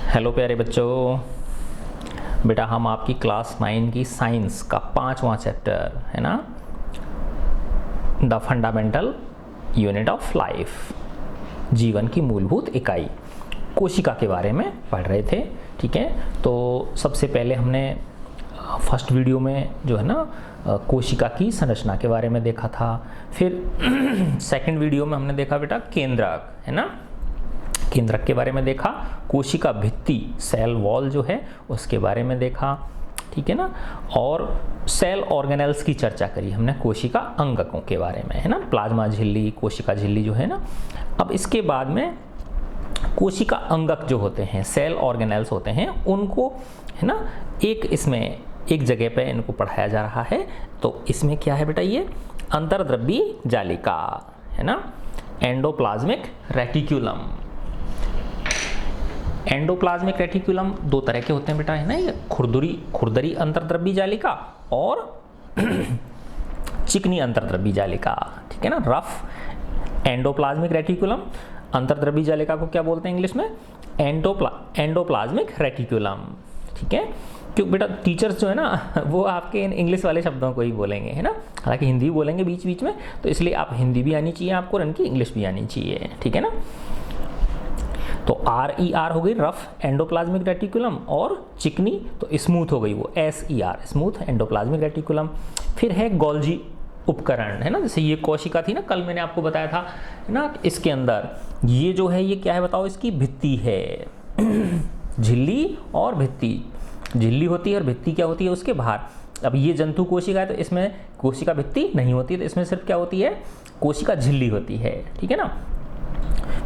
Hello प्यारे बच्चों, बेटा हम आपकी क्लास 9 की साइंस का 5वां चैप्टर है ना, the fundamental unit of life, जीवन की मूलभूत इकाई कोशिका के बारे में पढ़ रहे थे। ठीक है, तो सबसे पहले हमने फर्स्ट वीडियो में जो है ना कोशिका की संरचना के बारे में देखा था। फिर सेकंड वीडियो में हमने देखा बेटा केंद्रक, है ना, केंद्रक के बारे में देखा। कोशिका भित्ति सेल वॉल जो है उसके बारे में देखा, ठीक है ना। और सेल ऑर्गेनेल्स की चर्चा करी हमने कोशिका अंगकों के बारे में, है ना, प्लाज्मा झिल्ली, कोशिका झिल्ली जो है ना। अब इसके बाद में कोशिका अंगक जो होते हैं, सेल ऑर्गेनेल्स होते हैं, उनको है ना इसमें एक जगह पे इनको पढ़ाया जा रहा है। तो इसमें क्या है बेटा, ये अंतर्द्रव्यी जालिका है ना, एंडोप्लाज्मिक रेटिक्यूलम। एंडोप्लाज्मिक रेटिक्यूलम दो तरह के होते हैं बेटा, है ना, ये खुरदरी अंतर्द्रव्यी जालिका और चिकनी अंतर्द्रव्यी जालिका, ठीक है ना। रफ एंडोप्लाज्मिक रेटिक्यूलम, अंतर्द्रव्यी जालिका को क्या बोलते हैं इंग्लिश में, एंडोप्लाज्मिक रेटिक्यूलम, ठीक है। क्योंकि बेटा टीचर्स जो है ना वो आपके इन इंग्लिश वाले शब्दों को ही बोलेंगे, है ना, हालांकि हिंदी भी बोलेंगे बीच बीच में, तो इसलिए आप हिंदी भी आनी चाहिए आपको और इनकी इंग्लिश भी आनी चाहिए, ठीक है ना। तो RER हो गई रफ एंडोप्लाज्मिक रेटिकुलम, और चिकनी तो स्मूथ हो गई वो SER स्मूथ एंडोप्लाज्मिक रेटिकुलम। फिर है गोल्जी उपकरण, है ना, जैसे ये कोशिका थी ना, कल मैंने आपको बताया था, है ना, इसके अंदर ये जो है ये क्या है बताओ, इसकी भित्ति है झिल्ली और भित्ति, झिल्ली होती है और भित्ति क्या होती है उसके बाहर। अब ये जंतु कोशिका है तो इसमें कोशिका भित्ति नहीं होती है, तो इसमें सिर्फ क्या होती है, कोशिका झिल्ली होती है, ठीक है ना।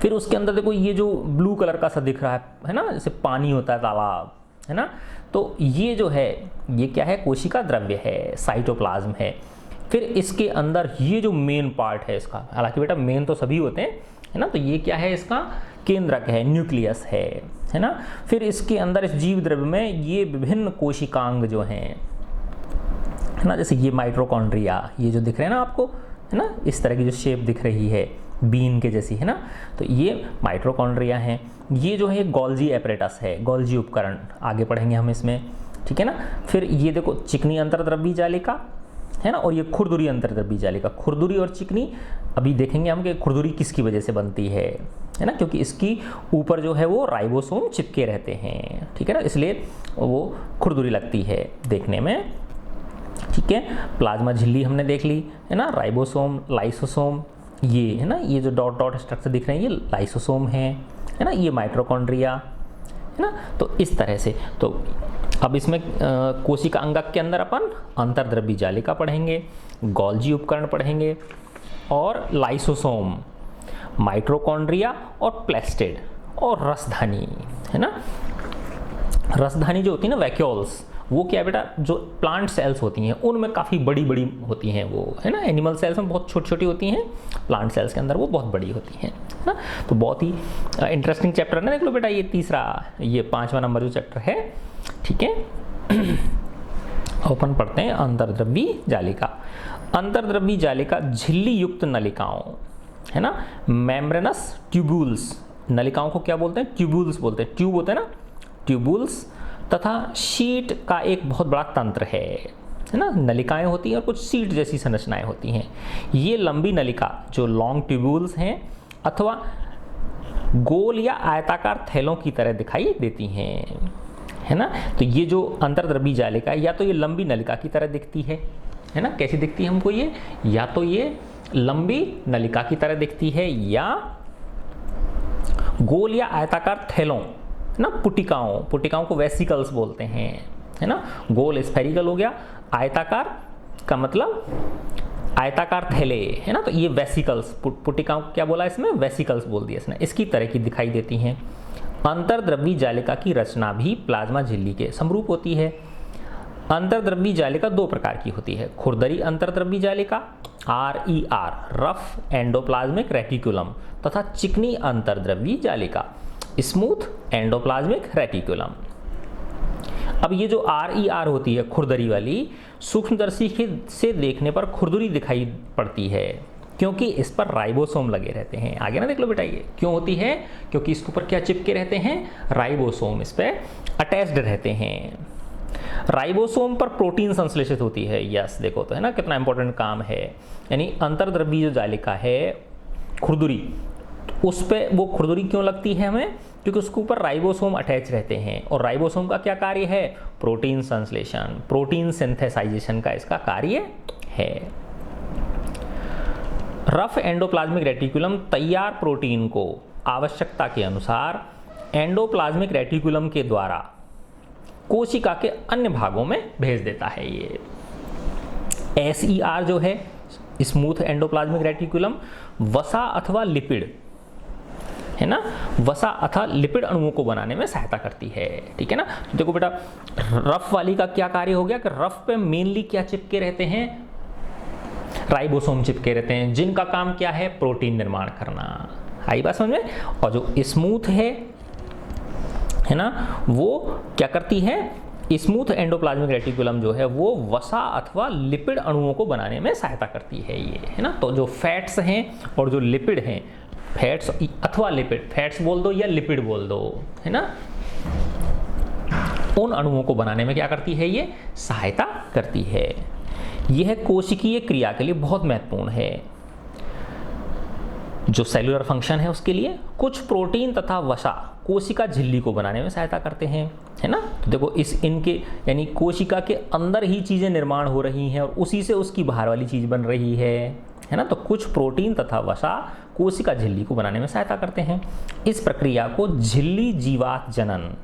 फिर उसके अंदर देखो ये जो ब्लू कलर का सा दिख रहा है ना, जैसे पानी होता है तालाब, है ना, तो ये जो है ये क्या है, कोशिका द्रव्य है, साइटोप्लाज्म है। फिर इसके अंदर ये जो मेन पार्ट है इसका, हालांकि बेटा मेन तो सभी होते हैं, है ना, तो ये क्या है, इसका केंद्रक है, न्यूक्लियस है ना। फिर इसके अंदर इस जीव द्रव्य में ये विभिन्न कोशिकांग जो हैं, है ना, जैसे ये माइटोकॉन्ड्रिया, ये जो दिख रहे हैं ना आपको, है ना, इस तरह की जो शेप दिख रही है बीन के जैसी, है ना, तो ये माइटोकॉन्ड्रिया हैं। ये जो है गोल्जी एपरेटस है, गोल्जी उपकरण, आगे पढ़ेंगे हम इसमें, ठीक है ना। फिर ये देखो चिकनी अंतर्द्रव्यी जालिका, है ना, और ये खुरदुरी अंतर्द्रव्यी जालिका। खुरदुरी और चिकनी अभी देखेंगे हम कि खुरदुरी किसकी वजह से बनती है ना, क्योंकि इसकी ऊपर जो है वो राइबोसोम चिपके रहते हैं, ठीक है ना, इसलिए वो खुरदुरी लगती है देखने में, ठीक है। प्लाज्मा झिल्ली हमने देख ली, है ना, राइबोसोम, लाइसोसोम, ये है ना, ये जो डॉट डॉट स्ट्रक्चर दिख रहे हैं ये लाइसोसोम है ना, ये माइटोकॉन्ड्रिया, है ना। तो इस तरह से, तो अब इसमें कोशिका अंगक के अंदर अपन अंतर्द्रव्यी जालिका पढ़ेंगे, गोल्जी उपकरण पढ़ेंगे, और लाइसोसोम, माइटोकॉन्ड्रिया और प्लेस्टिड और रसधानी, है ना। रसधानी जो होती है ना, वैक्यूल्स, वो क्या है बेटा, जो प्लांट सेल्स होती हैं उनमें काफ़ी बड़ी बड़ी होती हैं वो, है ना। एनिमल सेल्स में बहुत छोटी छोटी होती हैं, प्लांट सेल्स के अंदर वो बहुत बड़ी होती हैं, है ना। तो बहुत ही इंटरेस्टिंग चैप्टर है ना, देख लो बेटा, ये तीसरा, ये 5वां नंबर जो चैप्टर है, ठीक है। अपन पढ़ते हैं अंतर्द्रव्यी जालिका। अंतर्द्रव्यी जालिका झिल्ली युक्त नलिकाओं, है ना, मेम्ब्रेनस ट्यूबुल्स, नलिकाओं को क्या बोलते हैं, ट्यूबुल्स बोलते हैं, ट्यूब होते हैं ना, ट्यूबुल्स, तथा शीट का एक बहुत बड़ा तंत्र है ना, नलिकाएं होती हैं और कुछ शीट जैसी संरचनाएं होती हैं। ये लंबी नलिका जो लॉन्ग ट्यूबुल्स हैं अथवा गोल या आयताकार थैलों की तरह दिखाई देती हैं, है ना। तो ये जो अंतर्द्रव्यी जालिका है, या तो ये लंबी नलिका की तरह दिखती है ना, कैसी दिखती है हमको ये, या तो ये लंबी नलिका की तरह दिखती है, या गोल या आयताकार थैलों ना, पुटिकाओं को वेसिकल्स बोलते हैं, है ना। गोल स्फेरिकल हो गया, आयताकार का मतलब आयताकार थैले, है ना, तो ये वेसिकल्स, पुटिकाओं को क्या बोला इसमें, वेसिकल्स बोल दिया इसने, इसकी तरह की दिखाई देती हैं। अंतर्द्रव्यी जालिका की रचना भी प्लाज्मा झिल्ली के समरूप होती है। अंतर्द्रव्यी जालिका दो प्रकार की होती है, खुरदरी अंतर्द्रव्यी जालिका RER रफ एंडोप्लाज्मिक रेटिकुलम, तथा चिकनी अंतर्द्रव्यी जालिका स्मूथ एंडोप्लाज्मिक रेटिकुलम। अब ये जो RER होती है खुरदरी वाली, सूक्ष्मदर्शी से देखने पर खुरदरी दिखाई पड़ती है क्योंकि इस पर राइबोसोम लगे रहते हैं। आगे ना देख लो बेटा, ये क्यों होती है? क्योंकि इसके ऊपर क्या चिपके रहते हैं? राइबोसोम इस पे अटैच्ड रहते हैं। राइबोसोम पर प्रोटीन संश्लेषित होती है। यस, देखो तो है ना कितना इंपॉर्टेंट काम है। यानी अंतर्द्रव्यीय जो जालिका है खुरदुरी, उस पे वो खुरदुरी क्यों लगती है हमें? क्योंकि उसके ऊपर राइबोसोम अटैच रहते हैं। और राइबोसोम का क्या कार्य है? प्रोटीन संश्लेषण, प्रोटीन सिंथेसाइजेशन का इसका कार्य है। रफ एंडोप्लाज्मिक रेटिकुलम तैयार प्रोटीन को आवश्यकता के अनुसार एंडोप्लाज्मिक रेटिकुलम के द्वारा कोशिका के अन्य भागों में भेज देता है। ये SER जो है, स्मूथ एंडोप्लाज्मिक रेटिकुलम, वसा अथवा लिपिड है ना, वसा अथवा लिपिड अणुओं को बनाने में सहायता करती है। ठीक है ना। तो देखो बेटा, रफ वाली का क्या कार्य हो गया कि रफ पे मेनली क्या चिपके रहते हैं? राइबोसोम चिपके रहते हैं, जिनका काम क्या है? प्रोटीन निर्माण करना। आई बात समझ में? और जो स्मूथ है ना, वो क्या करती है? स्मूथ एंडोप्लाज्मिक रेटिकुलम जो है वो वसा अथवा लिपिड अणुओं को बनाने में सहायता करती है। ये है ना। तो जो फैट्स हैं और जो लिपिड हैं, फैट्स अथवा लिपिड, फैट्स बोल दो या लिपिड बोल दो, है ना, उन अणुओं को बनाने में क्या करती है? ये सहायता करती है। यह कोशिकीय क्रिया के लिए बहुत महत्वपूर्ण है। जो सेलुलर फंक्शन है उसके लिए कुछ प्रोटीन तथा वसा कोशिका झिल्ली को बनाने में सहायता करते हैं, है ना। तो देखो इनके यानी कोशिका के अंदर ही चीजें निर्माण हो रही हैं और उसी से उसकी बाहर वाली चीज बन रही है ना। तो कुछ प्रोटीन तथा वसा कोशिका झिल्ली को बनाने में सहायता करते हैं। इस प्रक्रिया को झिल्ली जीवात जनन,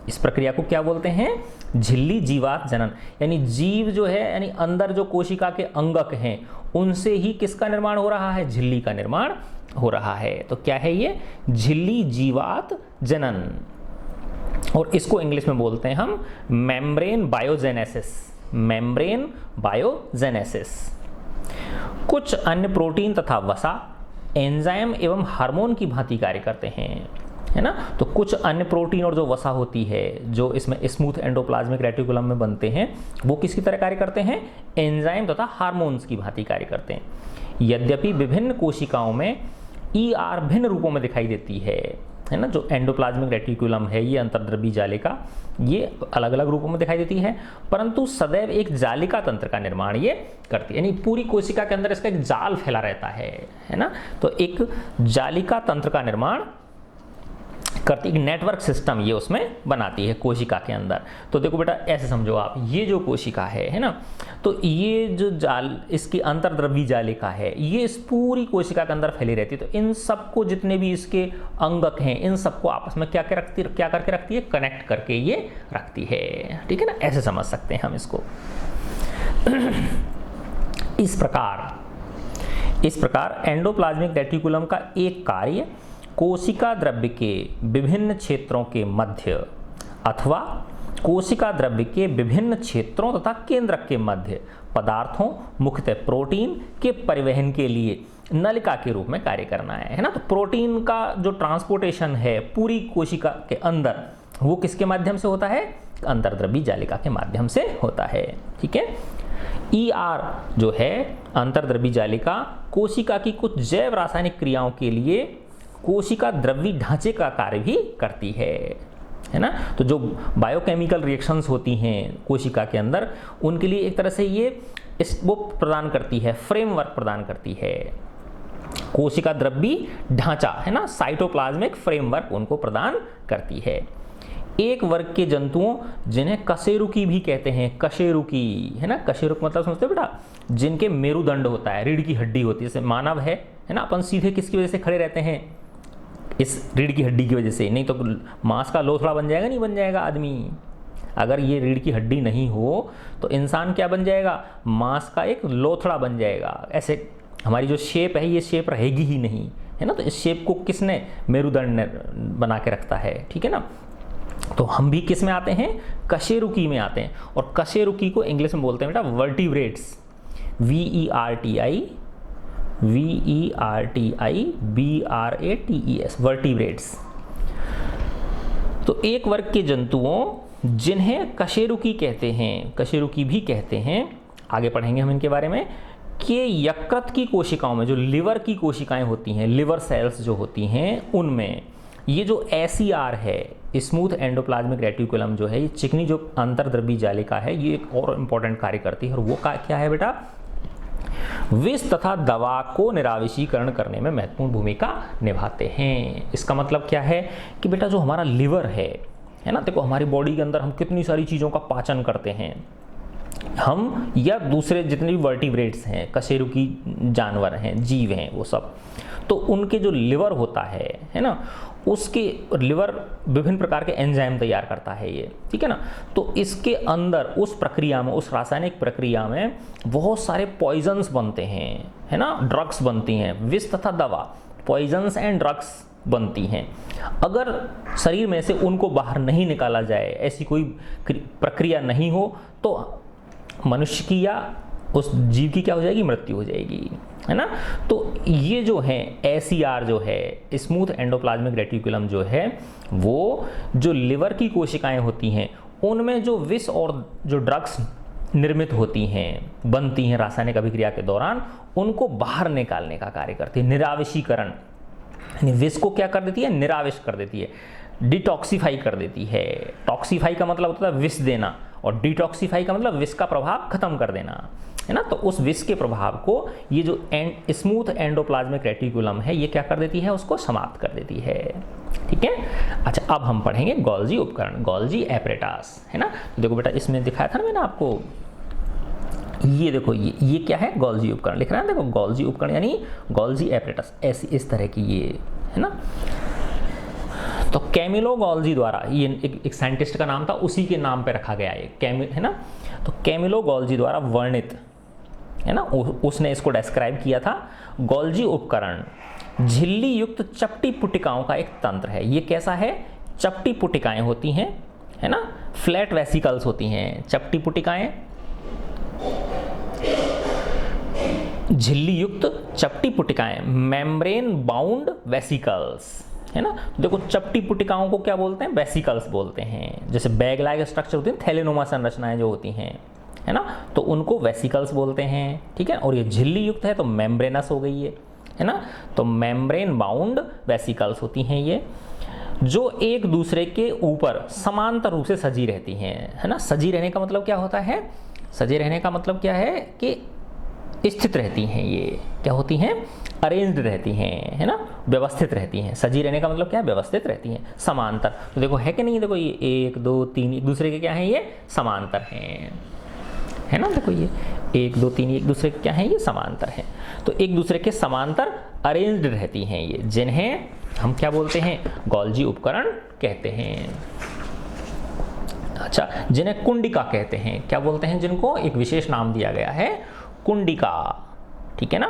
इस प्रक्रिया को क्या बोलते हैं? झिल्ली जीवात जनन। यानी जीव जो है, यानी अंदर जो कोशिका के अंगक हैं, उनसे ही किसका निर्माण हो रहा है? झिल्ली का निर्माण हो रहा है। तो क्या है ये? झिल्ली जीवात जनन। और इसको इंग्लिश में बोलते हैं हम मेम्ब्रेन बायोजेनेसिस। Membrane biogenesis. कुछ अन्य प्रोटीन तथा वसा एंजाइम एवं हार्मोन की भांति कार्य करते हैं, है ना। तो कुछ अन्य प्रोटीन और जो वसा होती है जो इसमें स्मूथ एंडोप्लाज्मिक रेटिकुलम में बनते हैं, वो किसकी तरह कार्य करते हैं? एंजाइम तथा हार्मोन्स की भांति कार्य करते हैं। यद्यपि विभिन्न कोशिकाओं में ER भिन्न रूपों में दिखाई देती है ना। जो एंडोप्लाज्मिक रेटिकुलम है, ये अंतर्द्रव्यीय जालिका, ये अलग अलग रूपों में दिखाई देती है, परंतु सदैव एक जालिका तंत्र का निर्माण ये करती है। यानी पूरी कोशिका के अंदर इसका एक जाल फैला रहता है ना। तो एक जालिका तंत्र का निर्माण करती, एक नेटवर्क सिस्टम ये उसमें बनाती है कोशिका के अंदर। तो देखो बेटा, ऐसे समझो आप, ये जो कोशिका है ना, तो ये जो जाल, इसकी अंतर्द्रव्यीय जालिका है, ये इस पूरी कोशिका के अंदर फैली रहती है। तो इन सबको, जितने भी इसके अंगक हैं, इन सबको आपस में क्या करके रखती है? कनेक्ट करके ये रखती है। ठीक है ना। ऐसे समझ सकते हैं हम इसको। इस प्रकार एंडोप्लाज्मिक रेटिकुलम का एक कार्य कोशिका द्रव्य के विभिन्न क्षेत्रों के मध्य अथवा कोशिका द्रव्य के विभिन्न क्षेत्रों तथा केंद्रक के मध्य पदार्थों, मुख्यतः प्रोटीन के परिवहन के लिए नलिका के रूप में कार्य करना है ना। तो प्रोटीन का जो ट्रांसपोर्टेशन है पूरी कोशिका के अंदर, वो किसके माध्यम से होता है? अंतर्द्रव्यीय जालिका के माध्यम से होता है। ठीक है। ER जो है अंतर्द्रव्यीय जालिका, कोशिका की कुछ जैव रासायनिक क्रियाओं के लिए कोशिका द्रव्यीय ढांचे का कार्य भी करती है ना। तो जो बायोकेमिकल रिएक्शंस होती हैं कोशिका के अंदर, उनके लिए एक तरह से ये वो प्रदान करती है, फ्रेमवर्क प्रदान करती है। कोशिका द्रव्यीय ढांचा है ना, साइटोप्लाज्मिक फ्रेमवर्क उनको प्रदान करती है। एक वर्ग के जंतुओं जिन्हें कशेरुकी भी कहते हैं, कशेरुकी है ना, कशेरुक मतलब समझते हो बेटा? जिनके मेरुदंड होता है, रीढ़ की हड्डी होती है, जैसे मानव है ना, अपन सीधे किसकी वजह से खड़े रहते हैं? इस रीढ़ की हड्डी की वजह से। नहीं तो मांस का लोथड़ा बन जाएगा, नहीं बन जाएगा आदमी। अगर ये रीढ़ की हड्डी नहीं हो तो इंसान क्या बन जाएगा? मांस का एक लोथड़ा बन जाएगा। ऐसे हमारी जो शेप है, ये शेप रहेगी ही नहीं, है ना। तो इस शेप को किसने? मेरुदंड ने बना के रखता है। ठीक है ना। तो हम भी किस में आते हैं? कशेरुकी में आते हैं। और कशेरुकी को इंग्लिश में बोलते हैं बेटा वर्टिब्रेट्स, VERTIBRATES, वर्टिब्रेट्स। तो एक वर्ग के जंतुओं जिन्हें कशेरुकी कहते हैं, कशेरुकी भी कहते हैं, आगे पढ़ेंगे हम इनके बारे में, कि यकृत की कोशिकाओं में जो लिवर की कोशिकाएं होती हैं, लिवर सेल्स जो होती हैं, उनमें ये जो SER है, स्मूथ एंडोप्लाज्मिक रेटिकुलम जो है, ये चिकनी जो अंतर्द्रव्यी जालिका है, ये एक और इम्पॉर्टेंट कार्य करती है। और वो क्या है बेटा? विष तथा दवा को निरावशीकरण करने में महत्वपूर्ण भूमिका निभाते हैं। इसका मतलब क्या है कि बेटा जो हमारा लिवर है ना, देखो हमारी बॉडी के अंदर हम कितनी सारी चीज़ों का पाचन करते हैं, हम या दूसरे जितने भी वर्टिब्रेट्स हैं, कशेरुकी जानवर हैं, जीव हैं, वो सब, तो उनके जो लिवर होता है ना, उसके लिवर विभिन्न प्रकार के एंजाइम तैयार करता है ये, ठीक है ना। तो इसके अंदर उस प्रक्रिया में, उस रासायनिक प्रक्रिया में बहुत सारे पॉइजन्स बनते हैं, है ना, ड्रग्स बनती हैं, विष तथा दवा, पॉइजन्स एंड ड्रग्स बनती हैं। अगर शरीर में से उनको बाहर नहीं निकाला जाए, ऐसी कोई प्रक्रिया नहीं हो, तो मनुष्य की या उस जीव की क्या हो जाएगी? मृत्यु हो जाएगी, है ना। तो ये जो है SER जो है, स्मूथ एंडोप्लाज्मिक रेटिकुलम जो है, वो जो लिवर की कोशिकाएं होती हैं, उनमें जो विष और जो ड्रग्स निर्मित होती हैं, बनती हैं रासायनिक अभिक्रिया के दौरान, उनको बाहर निकालने का कार्य करती है। निरावशीकरण, विष को क्या कर देती है? निराविश कर देती है, डिटॉक्सिफाई कर देती है। टॉक्सीफाई का मतलब होता है विष देना, और डिटॉक्सीफाई का मतलब विष का प्रभाव खत्म कर देना, है ना। तो उस विष के प्रभाव को ये जो स्मूथ एंडोप्लाज्मिक रेटिकुलम है, ये क्या कर देती है? उसको समाप्त कर देती है, ठीक है। अच्छा, अब हम पढ़ेंगे गोल्जी उपकरण, गोल्जी एपरेटस, है ना। देखो बेटा, इसमें दिखाया था ना मैंने आपको, ये देखो, ये क्या है? गोल्जी उपकरण लिख रहा है, देखो गोल्जी उपकरण यानी गोल्जी एपरेटस, ऐसी इस तरह की ये, है ना। तो कैमिलो गोल्जी द्वारा, ये एक साइंटिस्ट का नाम था, उसी के नाम पे रखा गया ये है ना। तो कैमिलो गोल्जी द्वारा वर्णित, है ना, उसने इसको डिस्क्राइब किया था। गोल्जी उपकरण झिल्ली युक्त चपटी पुटिकाओं का एक तंत्र है। ये कैसा है? चपटी पुटिकाएं होती हैं, है ना, फ्लैट वेसिकल्स होती हैं चपटी पुटिकाएं, झिल्ली युक्त चपटी पुटिकाएं, मेम्ब्रेन बाउंड वेसिकल्स, है ना। देखो चपटी पुटिकाओं को क्या बोलते हैं? वेसिकल्स बोलते हैं। जैसे बैग लाइक स्ट्रक्चर होती है, थैलेनोमा संरचनाएं जो होती हैं, है ना, तो उनको वेसिकल्स बोलते हैं, ठीक है। और ये झिल्ली युक्त है तो मेम्ब्रेनस हो गई है ना। तो मेम्ब्रेन बाउंड वेसिकल्स होती हैं ये, जो एक दूसरे के ऊपर समांतर रूप से सजी रहती हैं, है ना। सजी रहने का मतलब क्या होता है? सजे रहने का मतलब क्या है कि स्थित रहती हैं। ये क्या होती हैं? अरेंज्ड रहती हैं, है ना, व्यवस्थित रहती हैं। सजी रहने का मतलब क्या है? व्यवस्थित रहती हैं, समांतर। तो देखो है कि नहीं? देखो ये 1 2 3 एक दूसरे के क्या हैं? ये समांतर हैं, है ना। देखो ये 1 2 3 एक दूसरे के क्या हैं? ये समांतर हैं। तो एक दूसरे के समांतर अरेंज्ड रहती हैं ये, जिन्हें हम क्या बोलते हैं? गोल्जी उपकरण कहते हैं। अच्छा, जिन्हें कुंडिका कहते हैं। क्या बोलते हैं जिनको? एक विशेष नाम दिया गया है, कुंडिका, ठीक है ना।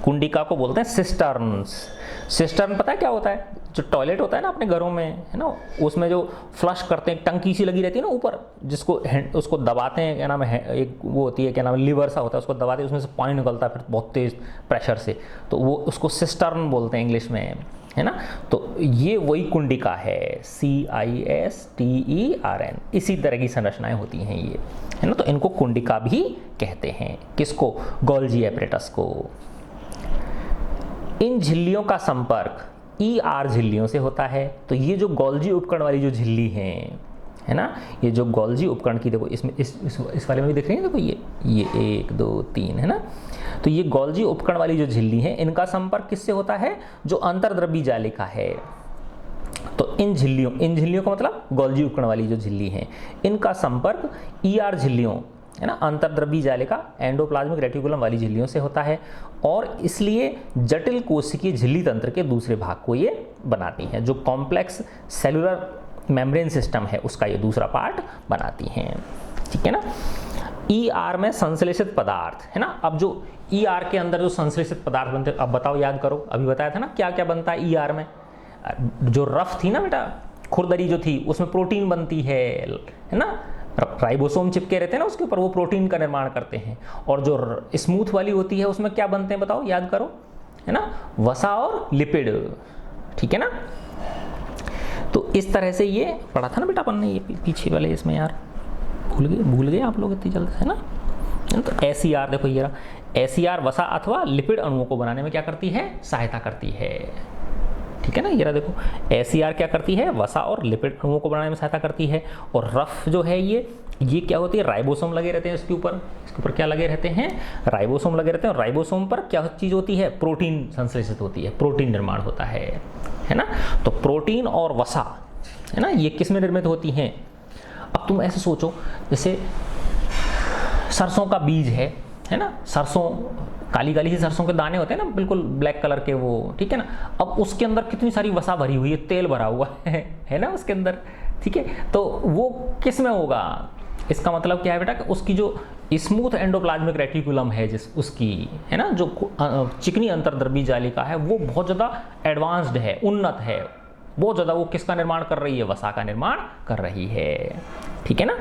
कुंडिका को बोलते हैं सिस्टर्न्स। सिस्टर्न पता है क्या होता है? जो टॉयलेट होता है ना अपने घरों में, है ना, उसमें जो फ्लश करते हैं, टंकी सी लगी रहती है ना ऊपर, जिसको उसको दबाते हैं, क्या नाम है, एक वो होती है, क्या नाम है, लीवर सा होता है, उसको दबाते हैं, उसमें से पानी निकलता है फिर बहुत तेज प्रेशर से, तो वो उसको सिस्टर्न बोलते हैं इंग्लिश में, है ना। तो ये वही कुंडिका है, CISTERN। इसी तरह की संरचनाएं होती हैं ये, है ना। तो इनको कुंडिका भी कहते हैं। किसको? गोल्जी एपरेटस को। इन झिल्लियों का संपर्क ER झिल्लियों से होता है। तो ये जो गोल्जी उपकरण वाली जो झिल्ली है ना, ये जो गोल्जी उपकरण की, देखो इसमें इस वाले में भी देख रही हैं, देखो ये 1 2 3 है ना। तो ये गोल्जी उपकरण वाली जो झिल्ली है, इनका संपर्क किससे होता है? जो अंतर्द्रव्यी जालिका है। तो इन झिल्लियों का मतलब गोल्जी उपकरण वाली जो झिल्ली है, इनका संपर्क ER झिल्लियों, है ना, अंतर्द्रव्यी जालिका एंडोप्लाज्मिक रेटिकुलम वाली झिल्लियों से होता है, और इसलिए जटिल कोशिकीय झिल्ली तंत्र के दूसरे भाग को ये बनाती हैं। जो कॉम्प्लेक्स सेलुलर मेम्ब्रेन सिस्टम है, उसका ये दूसरा पार्ट बनाती हैं, ठीक है ना। ER में संश्लेषित पदार्थ, है ना। अब जो ER के अंदर जो संश्लेषित पदार्थ बनते हैं, अब बताओ, याद करो, अभी बताया था ना क्या क्या बनता है ER में। जो रफ थी ना बेटा, खुरदरी जो थी, उसमें प्रोटीन बनती है ना, राइबोसोम चिपके रहते हैं ना उसके ऊपर, वो प्रोटीन का निर्माण करते हैं। और जो स्मूथ वाली होती है, उसमें क्या बनते हैं बताओ, याद करो, है ना, वसा और लिपिड, ठीक है ना। तो इस तरह से ये पढ़ा था ना बेटा अपन ने, ये पीछे वाले इसमें, यार भूल गए आप लोग इतनी जल्दी, है ना। तो SCR देखो ये रहा, SCR वसा अथवा लिपिड अणुओं को बनाने में क्या करती है, सहायता करती है। ठीक है ना, ये रहा देखो, SCR क्या करती है, वसा और लिपिड अणुओं को बनाने में सहायता करती है। और रफ जो है ये क्या होती है, राइबोसोम लगे रहते हैं इसके ऊपर क्या लगे रहते हैं, राइबोसोम लगे रहते हैं। और राइबोसोम पर क्या चीज़ होती है, प्रोटीन संश्लेषित होती है, प्रोटीन निर्माण होता है ना। तो प्रोटीन और वसा है ना, ये किस में निर्मित होती हैं। अब तुम ऐसे सोचो, जैसे सरसों का बीज है ना, सरसों काली काली सी सरसों के दाने होते हैं ना, बिल्कुल ब्लैक कलर के वो, ठीक है ना। अब उसके अंदर कितनी सारी वसा भरी हुई है, तेल भरा हुआ है ना उसके अंदर, ठीक है। तो वो किस में होगा, इसका मतलब क्या है बेटा, कि उसकी जो स्मूथ एंडोप्लाज्मिक रेटिकुलम है उसकी है ना, जो चिकनी अंतर्द्रव्यी जालिका है, वो बहुत ज़्यादा एडवांस्ड है, उन्नत है, बहुत ज़्यादा। वो किसका निर्माण कर रही है, वसा का निर्माण कर रही है। ठीक है ना।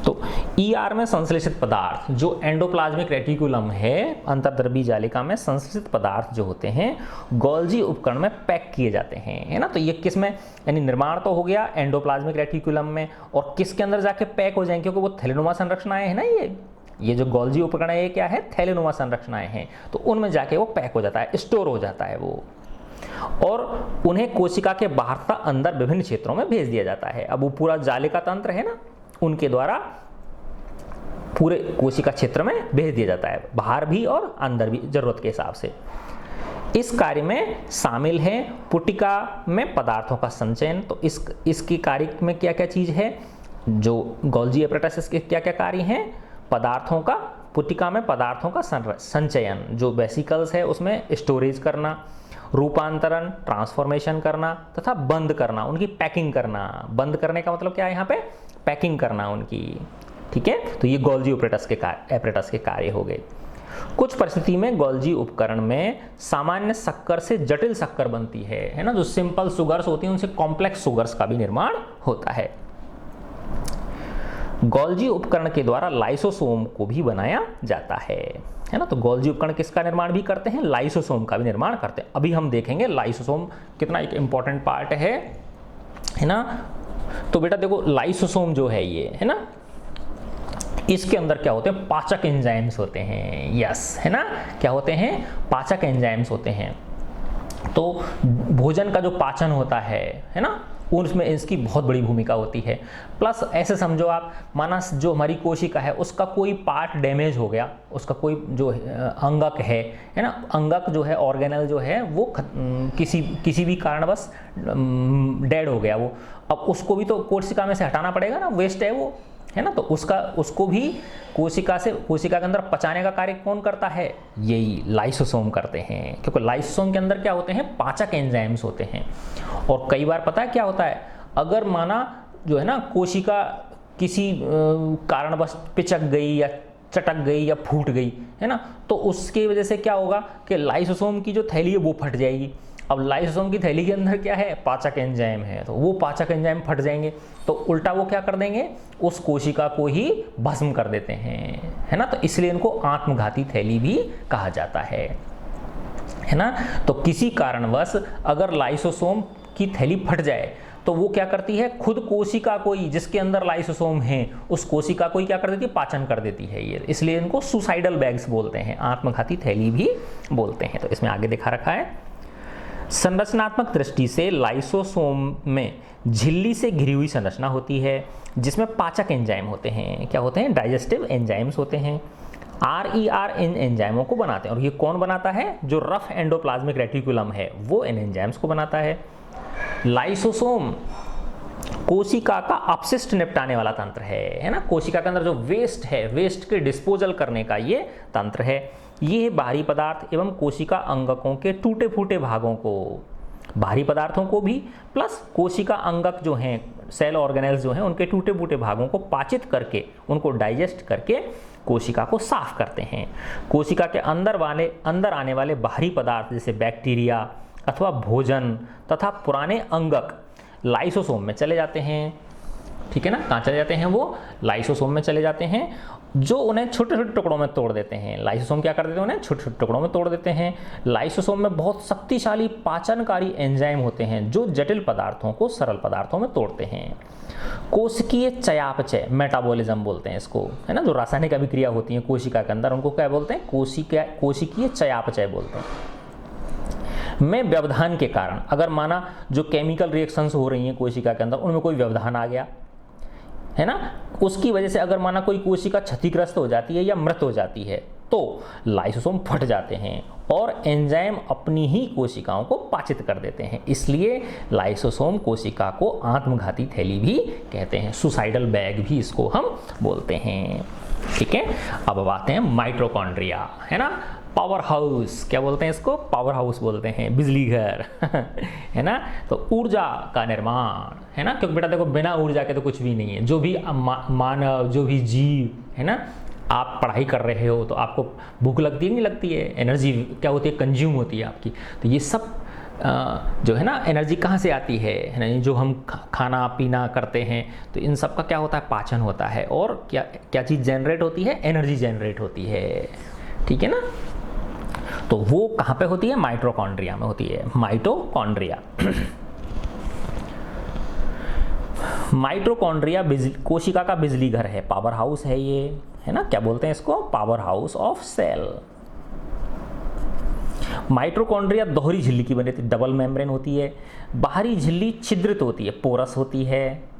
तो ER में संश्लेषित पदार्थ, जो एंडोप्लाज्मिक रेटिकुलम है, अंतर्द्रव्यी जालिका में संश्लेषित पदार्थ जो होते हैं गोल्जी उपकरण में पैक किए जाते हैं, है ना। तो ये किस में, यानी निर्माण तो हो गया एंडोप्लाज्मिक रेटिकुलम में, और किसके अंदर जाके पैक हो जाएंगे, क्योंकि वो थैलेनुमा संरचनाएं है ना, ये जो गोल्जी उपकरण है ये क्या है, थैलेनुमा संरचनाएं हैं। तो उनमें जाके वो पैक हो जाता है, स्टोर हो जाता है वो, और उन्हें कोशिका के बाहर तथा अंदर विभिन्न क्षेत्रों में भेज दिया जाता है। अब वो पूरा जालिका तंत्र है ना, उनके द्वारा पूरे कोशिका क्षेत्र में भेज दिया जाता है, बाहर भी और अंदर भी जरूरत के हिसाब से। इस कार्य में शामिल है पुटिका में पदार्थों का संचयन। तो इसकी कार्य में क्या क्या चीज है, जो गोल्जी एपरेटस के क्या क्या कार्य हैं, पदार्थों का, पुटिका में पदार्थों का संचयन, जो वेसिकल्स है उसमें स्टोरेज करना, रूपांतरण ट्रांसफॉर्मेशन करना, तथा बंद करना, उनकी पैकिंग करना। बंद करने का मतलब क्या है यहाँ पे, पैकिंग करना उनकी। ठीक है, तो ये गोल्जी एपरेटस के कार्य हो गए। कुछ परिस्थिति में गोल्जी उपकरण में सामान्य शक्कर से जटिल शक्कर बनती है ना, जो सिंपल सुगर्स होती हैं उनसे कॉम्प्लेक्स सुगर्स का भी निर्माण होता है। गोल्जी उपकरण के द्वारा लाइसोसोम को भी बनाया जाता है ना। तो गोल्जी उपकरण किसका निर्माण भी करते हैं, लाइसोसोम का भी निर्माण करते हैं। अभी हम देखेंगे लाइसोसोम कितना एक इंपॉर्टेंट पार्ट है ना। तो बेटा देखो, लाइसोसोम जो है ये है ना, इसके अंदर क्या होते हैं, पाचक एंजाइम्स होते हैं। यस, है ना, क्या होते हैं, पाचक एंजाइम्स होते हैं। तो भोजन का जो पाचन होता है ना, उसमें इसकी बहुत बड़ी भूमिका होती है। प्लस ऐसे समझो आप, माना जो हमारी कोशिका है उसका कोई पार्ट डैमेज हो गया, उसका कोई जो अंगक है ना, अंगक जो है, ऑर्गेनल जो है वो किसी भी कारणवश डेड हो गया वो, अब उसको भी तो कोशिका में से हटाना पड़ेगा ना, वेस्ट है वो, है ना। तो उसको भी कोशिका के अंदर पचाने का कार्य कौन करता है, यही लाइसोसोम करते हैं, क्योंकि लाइसोसोम के अंदर क्या होते हैं, पाचक एंजाइम्स होते हैं। और कई बार पता है क्या होता है, अगर माना जो है ना कोशिका किसी कारणवश पिचक गई या चटक गई या फूट गई है ना, तो उसकी वजह से क्या होगा कि लाइसोसोम की जो थैली है वो फट जाएगी। अब लाइसोसोम की थैली के अंदर क्या है, पाचक एंजाइम है, तो वो पाचक एंजाइम फट जाएंगे, तो उल्टा वो क्या कर देंगे, उस कोशिका को ही भस्म कर देते हैं, है ना। तो इसलिए इनको आत्मघाती थैली भी कहा जाता है ना। तो किसी कारणवश अगर लाइसोसोम की थैली फट जाए तो वो क्या करती है, खुद कोशिका को ही, जिसके अंदर लाइसोसोम है उस कोशिका को ही क्या कर देती है, पाचन कर देती है ये। इसलिए इनको सुसाइडल बैग्स बोलते हैं, आत्मघाती थैली भी बोलते हैं। तो इसमें आगे दिखा रखा है, संरचनात्मक दृष्टि से लाइसोसोम में झिल्ली से घिरी हुई संरचना होती है, जिसमें पाचक एंजाइम होते हैं। क्या होते हैं, डाइजेस्टिव एंजाइम्स होते हैं। RER इन एंजाइमों को बनाते हैं, और ये कौन बनाता है, जो रफ एंडोप्लाज्मिक रेटिकुलम है वो इन एंजाइम्स को बनाता है। लाइसोसोम कोशिका का अपशिष्ट निपटाने वाला तंत्र है ना। कोशिका के अंदर जो वेस्ट है, वेस्ट के डिस्पोजल करने का ये तंत्र है। ये बाहरी पदार्थ एवं कोशिका अंगकों के टूटे फूटे भागों को, बाहरी पदार्थों को भी प्लस कोशिका अंगक जो हैं, सेल ऑर्गेनेल्स जो हैं, उनके टूटे फूटे भागों को पाचित करके, उनको डाइजेस्ट करके कोशिका को साफ करते हैं। कोशिका के अंदर आने वाले बाहरी पदार्थ जैसे बैक्टीरिया अथवा भोजन तथा पुराने अंगक लाइसोसोम में चले जाते हैं। ठीक है ना। कहाँ चले जाते हैं वो, लाइसोसोम में चले जाते हैं, जो उन्हें छोटे छोटे टुकड़ों में तोड़ देते हैं। लाइसोसोम क्या कर देते हैं, उन्हें छोटे छोटे टुकड़ों में तोड़ देते हैं। लाइसोसोम में बहुत शक्तिशाली पाचनकारी एंजाइम होते हैं जो जटिल पदार्थों को सरल पदार्थों में तोड़ते हैं। कोशिकीय चयापचय, मेटाबॉलिज्म बोलते हैं इसको, है ना, जो रासायनिक अभिक्रिया होती है कोशिका के अंदर, उनको क्या बोलते हैं, कोशिकीय चयापचय बोलते हैं। में व्यवधान के कारण, अगर माना जो केमिकल रिएक्शंस हो रही हैं कोशिका के अंदर, उनमें कोई व्यवधान आ गया, है ना, उसकी वजह से अगर माना कोई कोशिका क्षतिग्रस्त हो जाती है या मृत हो जाती है, तो लाइसोसोम फट जाते हैं और एंजाइम अपनी ही कोशिकाओं को पाचित कर देते हैं। इसलिए लाइसोसोम कोशिका को आत्मघाती थैली भी कहते हैं, सुसाइडल बैग भी इसको हम बोलते हैं। ठीक है, अब आते हैं माइटोकॉन्ड्रिया, है ना, पावर हाउस, क्या बोलते हैं इसको, पावर हाउस बोलते हैं, बिजली घर है ना। तो ऊर्जा का निर्माण, है ना, क्योंकि बेटा देखो बिना ऊर्जा के तो कुछ भी नहीं है। जो भी मानव, जो भी जीव, है ना, आप पढ़ाई कर रहे हो तो आपको भूख लगती है, नहीं लगती है, एनर्जी क्या होती है, कंज्यूम होती है आपकी। तो ये सब जो है ना एनर्जी कहाँ से आती है ना, जो हम खाना पीना करते हैं, तो इन सब का क्या होता है, पाचन होता है। और क्या क्या चीज़ जनरेट होती है, एनर्जी जनरेट होती है। ठीक है ना, तो वो कहाँ पे होती है, माइटोकॉन्ड्रिया में होती है, माइटोकॉन्ड्रिया। माइटोकॉन्ड्रिया कोशिका का बिजली घर है, पावर हाउस है ये, है ना, क्या बोलते हैं इसको, power house of cell. Mitochondria दोहरी झिल्ली की बनी होती है, डबल मेम्ब्रेन होती है। बाहरी झिल्ली छिद्रित होती है, पोरस होती है।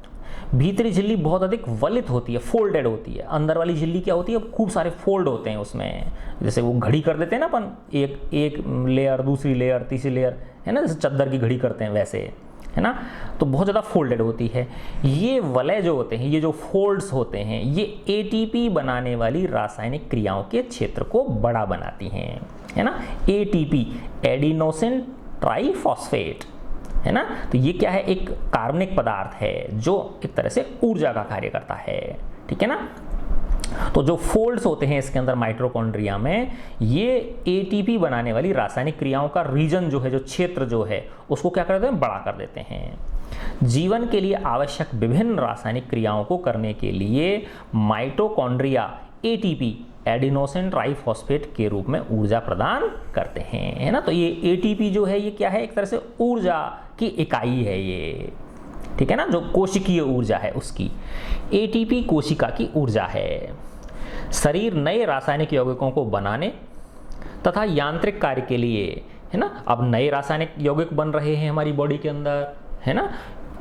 भीतरी झिल्ली बहुत अधिक वलित होती है, फोल्डेड होती है। अंदर वाली झिल्ली क्या होती है, खूब सारे फोल्ड होते हैं उसमें, जैसे वो घड़ी कर देते हैं ना अपन, एक लेयर, दूसरी लेयर, तीसरी लेयर, है ना, जैसे चद्दर की घड़ी करते हैं वैसे, है ना। तो बहुत ज़्यादा फोल्डेड होती है। ये वलय जो होते हैं, ये जो फोल्ड्स होते हैं, ये एटीपी बनाने वाली रासायनिक क्रियाओं के क्षेत्र को बड़ा बनाती हैं, है ना। एटीपी, एडिनोसिन ट्राइफॉस्फेट, है ना। तो ये क्या है, एक कार्बनिक पदार्थ है जो एक तरह से ऊर्जा का कार्य करता है। ठीक है ना। तो जो फोल्ड्स होते हैं इसके अंदर माइटोकॉन्ड्रिया में, ये एटीपी बनाने वाली रासायनिक क्रियाओं का रीजन जो है, जो क्षेत्र जो है, उसको क्या कर देते हैं, बड़ा कर देते हैं। जीवन के लिए आवश्यक विभिन्न रासायनिक क्रियाओं को करने के लिए माइटोकॉन्ड्रिया एटीपी, एडिनोसिन ट्राइफॉस्फेट के रूप में ऊर्जा प्रदान करते हैं, है ना। तो ये एटीपी जो है, ये क्या है, एक तरह से ऊर्जा की इकाई है ये। ठीक है ना, जो कोशिकीय ऊर्जा है उसकी, एटीपी कोशिका की ऊर्जा है। शरीर नए रासायनिक यौगिकों को बनाने तथा यांत्रिक कार्य के लिए, है ना, अब नए रासायनिक यौगिक बन रहे हैं हमारी बॉडी के अंदर, है ना,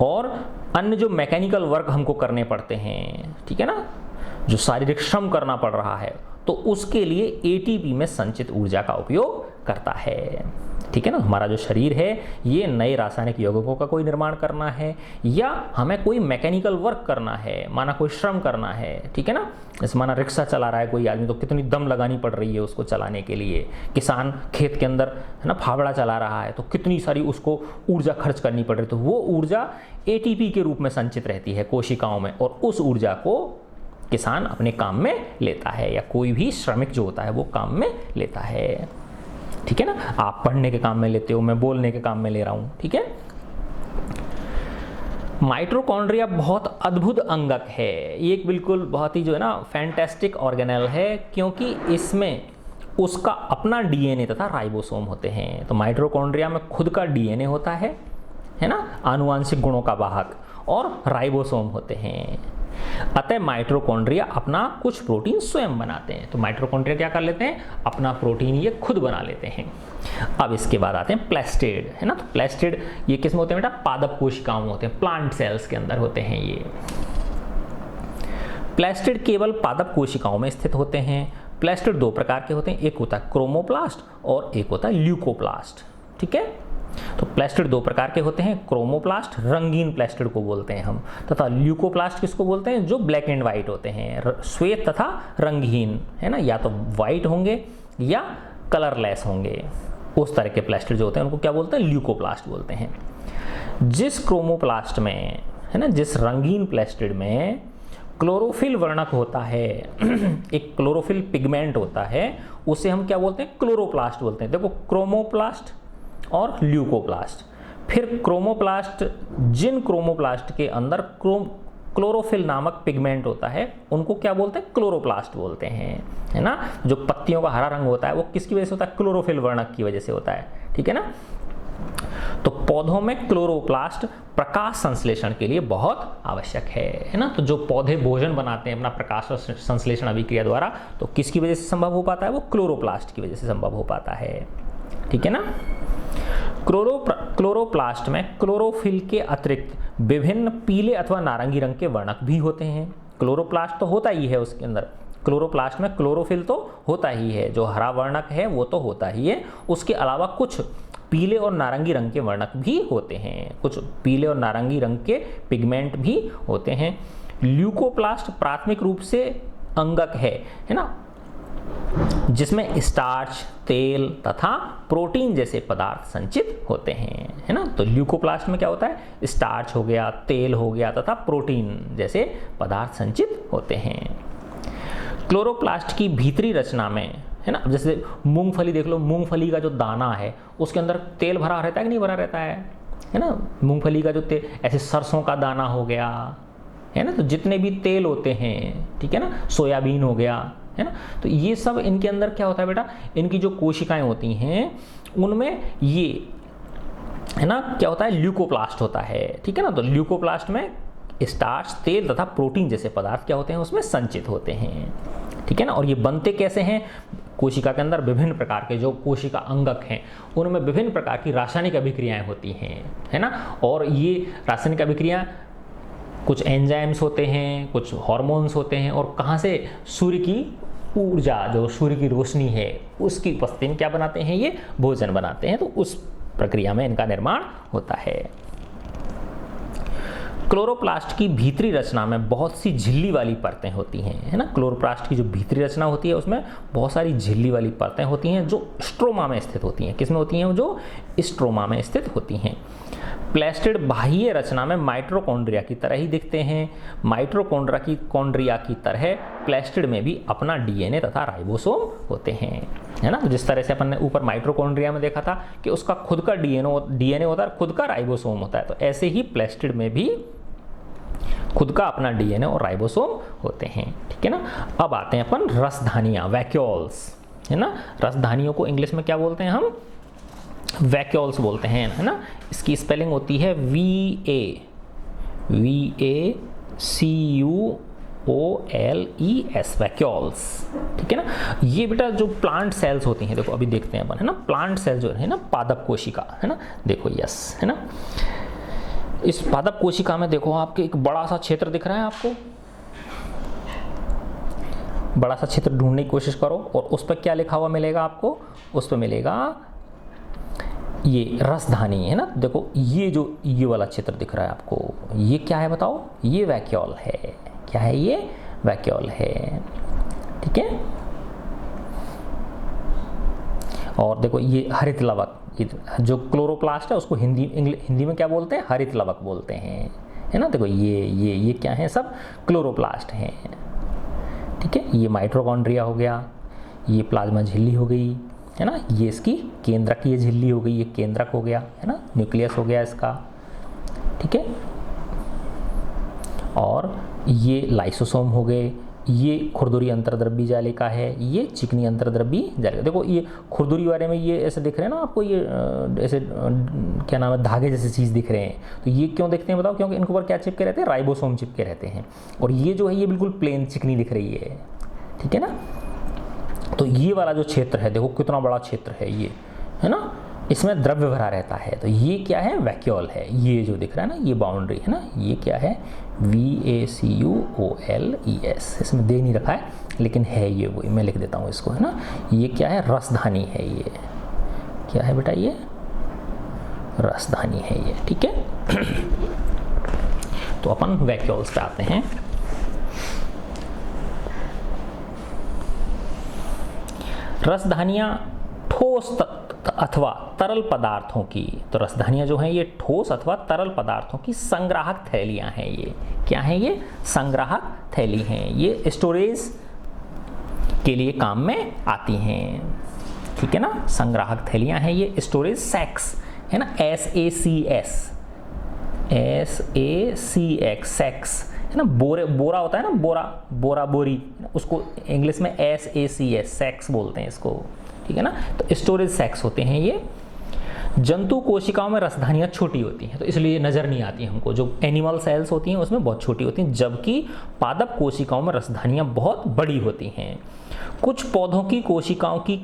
और अन्य जो मैकेनिकल वर्क हमको करने पड़ते हैं, ठीक है ना, जो शारीरिक श्रम करना पड़ रहा है, तो उसके लिए एटीपी में संचित ऊर्जा का उपयोग करता है। ठीक है ना। हमारा जो शरीर है, ये नए रासायनिक यौगिकों का कोई निर्माण करना है, या हमें कोई मैकेनिकल वर्क करना है, माना कोई श्रम करना है, ठीक है ना। जैसे माना रिक्शा चला रहा है कोई आदमी, तो कितनी दम लगानी पड़ रही है उसको चलाने के लिए। किसान खेत के अंदर, है ना, फावड़ा चला रहा है, तो कितनी सारी उसको ऊर्जा खर्च करनी पड़ रही है। तो वो ऊर्जा एटीपी के रूप में संचित रहती है कोशिकाओं में, और उस ऊर्जा को किसान अपने काम में लेता है, या कोई भी श्रमिक जो होता है वो काम में लेता है। ठीक है ना। आप पढ़ने के काम में लेते हो, मैं बोलने के काम में ले रहा हूं। ठीक है। माइटोकॉन्ड्रिया बहुत अद्भुत अंगक है, ये एक बिल्कुल बहुत ही जो है ना फैंटास्टिक ऑर्गेनेल है, क्योंकि इसमें उसका अपना डीएनए तथा राइबोसोम होते हैं। तो माइटोकॉन्ड्रिया में खुद का डीएनए होता है ना, आनुवांशिक गुणों का वाहक, और राइबोसोम होते हैं। अतः माइटोकॉन्ड्रिया अपना कुछ प्रोटीन स्वयं बनाते हैं। तो माइटोकॉन्ड्रिया क्या कर लेते हैं, अपना प्रोटीन ये खुद बना लेते हैं। अब इसके बाद आते हैं प्लास्टिड, है ना। तो प्लास्टिड ये किस में होते हैं बेटा, पादप कोशिकाओं में होते हैं, प्लांट सेल्स के अंदर होते हैं ये। प्लास्टिड केवल पादप कोशिकाओं में स्थित होते हैं। प्लास्टिड दो प्रकार के होते हैं, एक होता है क्रोमोप्लास्ट और एक होता है ल्यूकोप्लास्ट। ठीक है। तो प्लास्टिड दो प्रकार के होते हैं, क्रोमोप्लास्ट रंगीन प्लास्टिड को बोलते हैं हम, तथा ल्यूकोप्लास्ट किसको बोलते हैं, जो ब्लैक एंड व्हाइट होते हैं, श्वेत तथा रंगहीन, है ना, या तो व्हाइट होंगे या कलरलेस होंगे। उस तरह के प्लास्टिड जो होते हैं उनको क्या बोलते हैं, ल्यूकोप्लास्ट बोलते हैं। जिस क्रोमोप्लास्ट में, है ना, जिस रंगीन प्लास्टिड में क्लोरोफिल वर्णक होता है, एक क्लोरोफिल पिगमेंट होता है, उसे हम क्या बोलते हैं, क्लोरोप्लास्ट बोलते हैं। देखो, क्रोमोप्लास्ट और ल्यूकोप्लास्ट। फिर क्रोमोप्लास्ट, जिन क्रोमोप्लास्ट के अंदर क्लोरोफिल नामक पिगमेंट होता है, उनको क्या बोलते हैं? क्लोरोप्लास्ट बोलते हैं, है ना। जो पत्तियों का हरा रंग होता है वो किसकी वजह से होता है? क्लोरोफिल वर्णक की वजह से होता है, ठीक है ना। तो पौधों में क्लोरोप्लास्ट प्रकाश संश्लेषण के लिए बहुत आवश्यक है ना। तो जो पौधे भोजन बनाते हैं अपना प्रकाश संश्लेषण अभिक्रिया द्वारा, तो किसकी वजह से संभव हो पाता है? वो क्लोरोप्लास्ट की वजह से संभव हो पाता है, ठीक है ना। क्लोरोप्लास्ट में क्लोरोफिल के अतिरिक्त विभिन्न पीले अथवा नारंगी रंग के वर्णक भी होते हैं। क्लोरोप्लास्ट तो होता ही है उसके अंदर, क्लोरोप्लास्ट में क्लोरोफिल तो होता ही है, जो हरा वर्णक है वो तो होता ही है, उसके अलावा कुछ पीले और नारंगी रंग के वर्णक भी होते हैं, कुछ पीले और नारंगी रंग के पिगमेंट भी होते हैं। ल्यूकोप्लास्ट प्राथमिक रूप से अंगक है ना, जिसमें स्टार्च, तेल तथा प्रोटीन जैसे पदार्थ संचित होते हैं, है ना। तो ल्यूकोप्लास्ट में क्या होता है? स्टार्च हो गया, तेल हो गया तथा प्रोटीन जैसे पदार्थ संचित होते हैं। क्लोरोप्लास्ट की भीतरी रचना में, है ना, जैसे मूंगफली देख लो, मूंगफली का जो दाना है उसके अंदर तेल भरा रहता है कि नहीं भरा रहता है ना। मूंगफली का जो तेल, ऐसे सरसों का दाना हो गया, है ना, तो जितने भी तेल होते हैं, ठीक है ना, सोयाबीन हो गया, है ना, तो ये सब इनके अंदर क्या होता है बेटा? इनकी जो कोशिकाएं होती हैं उनमें ये, है ना, क्या होता है? ल्यूकोप्लास्ट होता है, ठीक है ना। तो ल्यूकोप्लास्ट में स्टार्च, तेल तथा प्रोटीन जैसे पदार्थ क्या होते हैं? उसमें संचित होते हैं, ठीक है ना। और ये बनते कैसे हैं? कोशिका के अंदर विभिन्न प्रकार के जो कोशिका अंगक हैं उनमें विभिन्न प्रकार की रासायनिक अभिक्रियाएं होती हैं, है ना। और ये रासायनिक अभिक्रिया, कुछ एंजाइम्स होते हैं, कुछ हार्मोन्स होते हैं, और कहाँ से? सूर्य की ऊर्जा, जो सूर्य की रोशनी है उसकी उपस्थिति में क्या बनाते हैं? ये भोजन बनाते हैं। तो उस प्रक्रिया में इनका निर्माण होता है। क्लोरोप्लास्ट की भीतरी रचना में बहुत सी झिल्ली वाली परतें होती हैं, है ना। क्लोरोप्लास्ट की जो भीतरी रचना होती है उसमें बहुत सारी झिल्ली वाली परतें होती हैं जो स्ट्रोमा में स्थित होती हैं। किसमें होती हैं? जो स्ट्रोमा में स्थित होती हैं। प्लास्टिड बाह्य रचना में माइटोकॉन्ड्रिया की तरह ही दिखते हैं। माइटोकॉन्ड्रिया की तरह प्लास्टिड में भी अपना डीएनए तथा राइबोसोम होते हैं, है ना। तो जिस तरह से अपन ने ऊपर माइटोकॉन्ड्रिया में देखा था कि उसका खुद का डीएनए होता है, खुद का राइबोसोम होता है, तो ऐसे ही प्लास्टिड में भी खुद का अपना डीएनए और राइबोसोम होते हैं, ठीक है ना। अब आते हैं अपन रसधानियाँ, वैक्यूल्स, है ना। रसधानियों को इंग्लिश में क्या बोलते हैं? हम वैक्यूल्स बोलते हैं, है ना। इसकी स्पेलिंग होती है VACUOLES, वैक्यूल्स, ठीक है ना। ये बेटा जो प्लांट सेल्स होती हैं, देखो अभी देखते हैं अपन, है ना। प्लांट सेल जो है ना, पादप कोशिका, है ना, देखो यस, है ना। इस पादप कोशिका में देखो आपके एक बड़ा सा क्षेत्र दिख रहा है आपको, बड़ा सा क्षेत्र ढूंढने की कोशिश करो और उस पर क्या लिखा हुआ मिलेगा आपको? उस पर मिलेगा ये रसधानी, है ना। देखो ये वाला क्षेत्र दिख रहा है आपको, ये क्या है बताओ? ये वैक्यूल है। क्या है ये? वैक्यूल है, ठीक है। और देखो ये हरित लवक, जो क्लोरोप्लास्ट है उसको हिंदी में क्या बोलते हैं? हरित लवक बोलते हैं, है ना। देखो ये क्या है? सब क्लोरोप्लास्ट हैं, ठीक है। ये माइटोकॉन्ड्रिया हो गया, ये प्लाज्मा झिल्ली हो गई, है ना। ये इसकी केंद्रक, ये झिल्ली हो गई, ये केंद्रक हो गया, है ना, न्यूक्लियस हो गया इसका, ठीक है। और ये लाइसोसोम हो गए, ये खुरदुरी अंतर्द्रव्यी जालिका है, ये चिकनी अंतर्द्रव्यी जालिका। देखो ये खुरदुरी बारे में ये ऐसे दिख रहे हैं ना आपको, ये ऐसे क्या नाम है, धागे जैसे चीज़ दिख रहे हैं। तो ये क्यों दिखते हैं बताओ? क्योंकि इनके ऊपर क्या चिपके रहते हैं? राइबोसोम चिपके रहते हैं। और ये जो है ये बिल्कुल प्लेन चिकनी दिख रही है, ठीक है ना। तो ये वाला जो क्षेत्र है देखो कितना बड़ा क्षेत्र है ये, है ना, इसमें द्रव्य भरा रहता है। तो ये क्या है? वैक्यूल है। ये जो दिख रहा है ना, ये बाउंड्री है ना, ये क्या है? VACUOLES, इसमें दे नहीं रखा है लेकिन है ये, वही मैं लिख देता हूँ इसको, है ना। ये क्या है? रसधानी है। ये क्या है बेटा? ये रसधानी है ये, ठीक है। तो अपन वैक्यूल्स पे आते हैं। रसधानियाँ ठोस अथवा तरल पदार्थों की, तो रसधानियाँ जो हैं ये ठोस अथवा तरल पदार्थों की संग्राहक थैलियाँ हैं। ये क्या हैं? ये संग्राहक थैली हैं। ये स्टोरेज के लिए काम में आती हैं, ठीक है ना। संग्राहक थैलियाँ हैं ये, स्टोरेज सैक्स, है ना, SACS, सैक्स, है ना, बोरा होता है ना, बोरा बोरी, उसको इंग्लिश में SACS सेक्स बोलते हैं इसको, ठीक है ना। तो स्टोरेज सेक्स होते हैं ये। जंतु कोशिकाओं में रसधानियाँ छोटी होती हैं, तो इसलिए नज़र नहीं आती हमको। जो एनिमल सेल्स होती हैं उसमें बहुत छोटी होती हैं, जबकि पादप कोशिकाओं में रसधानियाँ बहुत बड़ी होती हैं। कुछ पौधों की कोशिकाओं की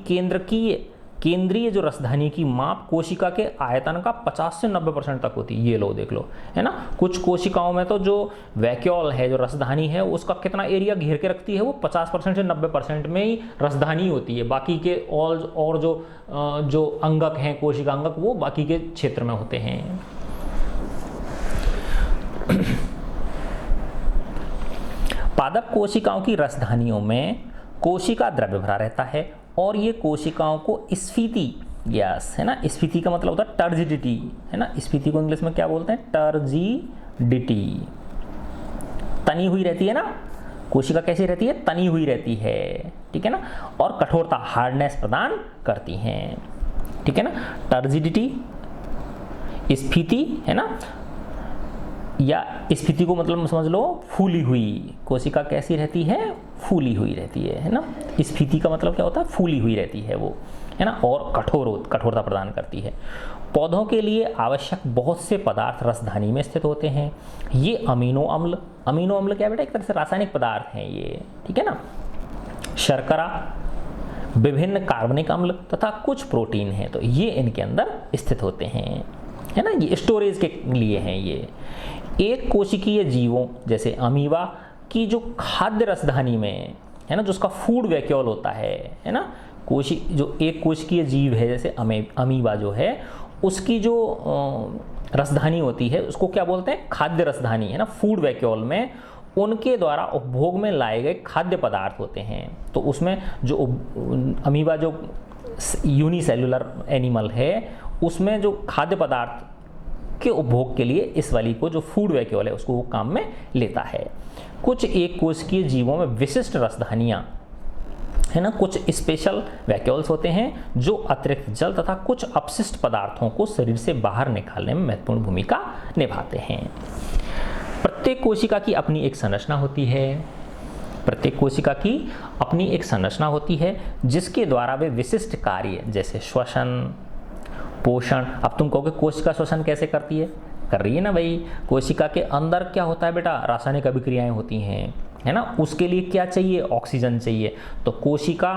केंद्रीय जो रसधानी की माप कोशिका के आयतन का 50 से 90% तक होती है। ये लो देख लो, है ना। कुछ कोशिकाओं में तो जो वैक्यूल है, जो रसधानी है, उसका कितना एरिया घेर के रखती है, वो 50% से 90% में ही रसधानी होती है। बाकी के और जो अंगक हैं, कोशिका अंगक, वो बाकी के क्षेत्र में होते हैं। पादप कोशिकाओं की रसधानियों में कोशिका द्रव्य भरा रहता है और ये कोशिकाओं को स्फीति, यस, है ना, स्फीति का मतलब होता है टर्जिडिटी, है ना। स्फीति को इंग्लिश में क्या बोलते हैं? टर्जिडिटी। तनी हुई रहती है ना, कोशिका कैसी रहती है? तनी हुई रहती है, ठीक है ना। और कठोरता, हार्डनेस प्रदान करती हैं, ठीक है ना। टर्जिडिटी, स्फीति, है ना, या स्फीति को मतलब समझ लो फूली हुई। कोशिका कैसी रहती है? फूली हुई रहती है ना। स्फीति का मतलब क्या होता है? फूली हुई रहती है वो, है ना। और कठोरता प्रदान करती है। पौधों के लिए आवश्यक बहुत से पदार्थ रसधानी में स्थित होते हैं। ये अमीनो अम्ल क्या बेटा? एक तरह से रासायनिक पदार्थ हैं ये, ठीक है ना। शर्करा, विभिन्न कार्बनिक अम्ल तथा कुछ प्रोटीन हैं, तो ये इनके अंदर स्थित होते हैं, है ना। ये स्टोरेज के लिए हैं ये। एक कोशिकीय जीवों जैसे अमीबा की जो खाद्य रसधानी में, है ना, जो उसका फूड वैक्यूल होता है ना, जो एक कोशिकीय जीव है जैसे अमीबा जो है, उसकी जो रसधानी होती है उसको क्या बोलते हैं? खाद्य रसधानी, है ना। फूड वैक्यूल में उनके द्वारा उपभोग में लाए गए खाद्य पदार्थ होते हैं। तो उसमें जो अमीबा जो यूनिसेल्युलर एनिमल है, उसमें जो खाद्य पदार्थ के उपभोग के लिए इस वाली को जो फूड वैक्यूल है उसको वो काम में लेता है। कुछ एक कोशिकीय जीवों में विशिष्ट रसधानियाँ, है ना, कुछ स्पेशल वैक्यूल्स होते हैं जो अतिरिक्त जल तथा कुछ अपशिष्ट पदार्थों को शरीर से बाहर निकालने में महत्वपूर्ण भूमिका निभाते हैं। प्रत्येक कोशिका की अपनी एक संरचना होती है। प्रत्येक कोशिका की अपनी एक संरचना होती है जिसके द्वारा वे विशिष्ट कार्य जैसे श्वसन, पोषण। अब तुम कहोगे कोशिका श्वसन कैसे करती है? कर रही है ना भाई। कोशिका के अंदर क्या होता है बेटा? रासायनिक अभिक्रियाएं होती हैं, है ना। उसके लिए क्या चाहिए? ऑक्सीजन चाहिए। तो कोशिका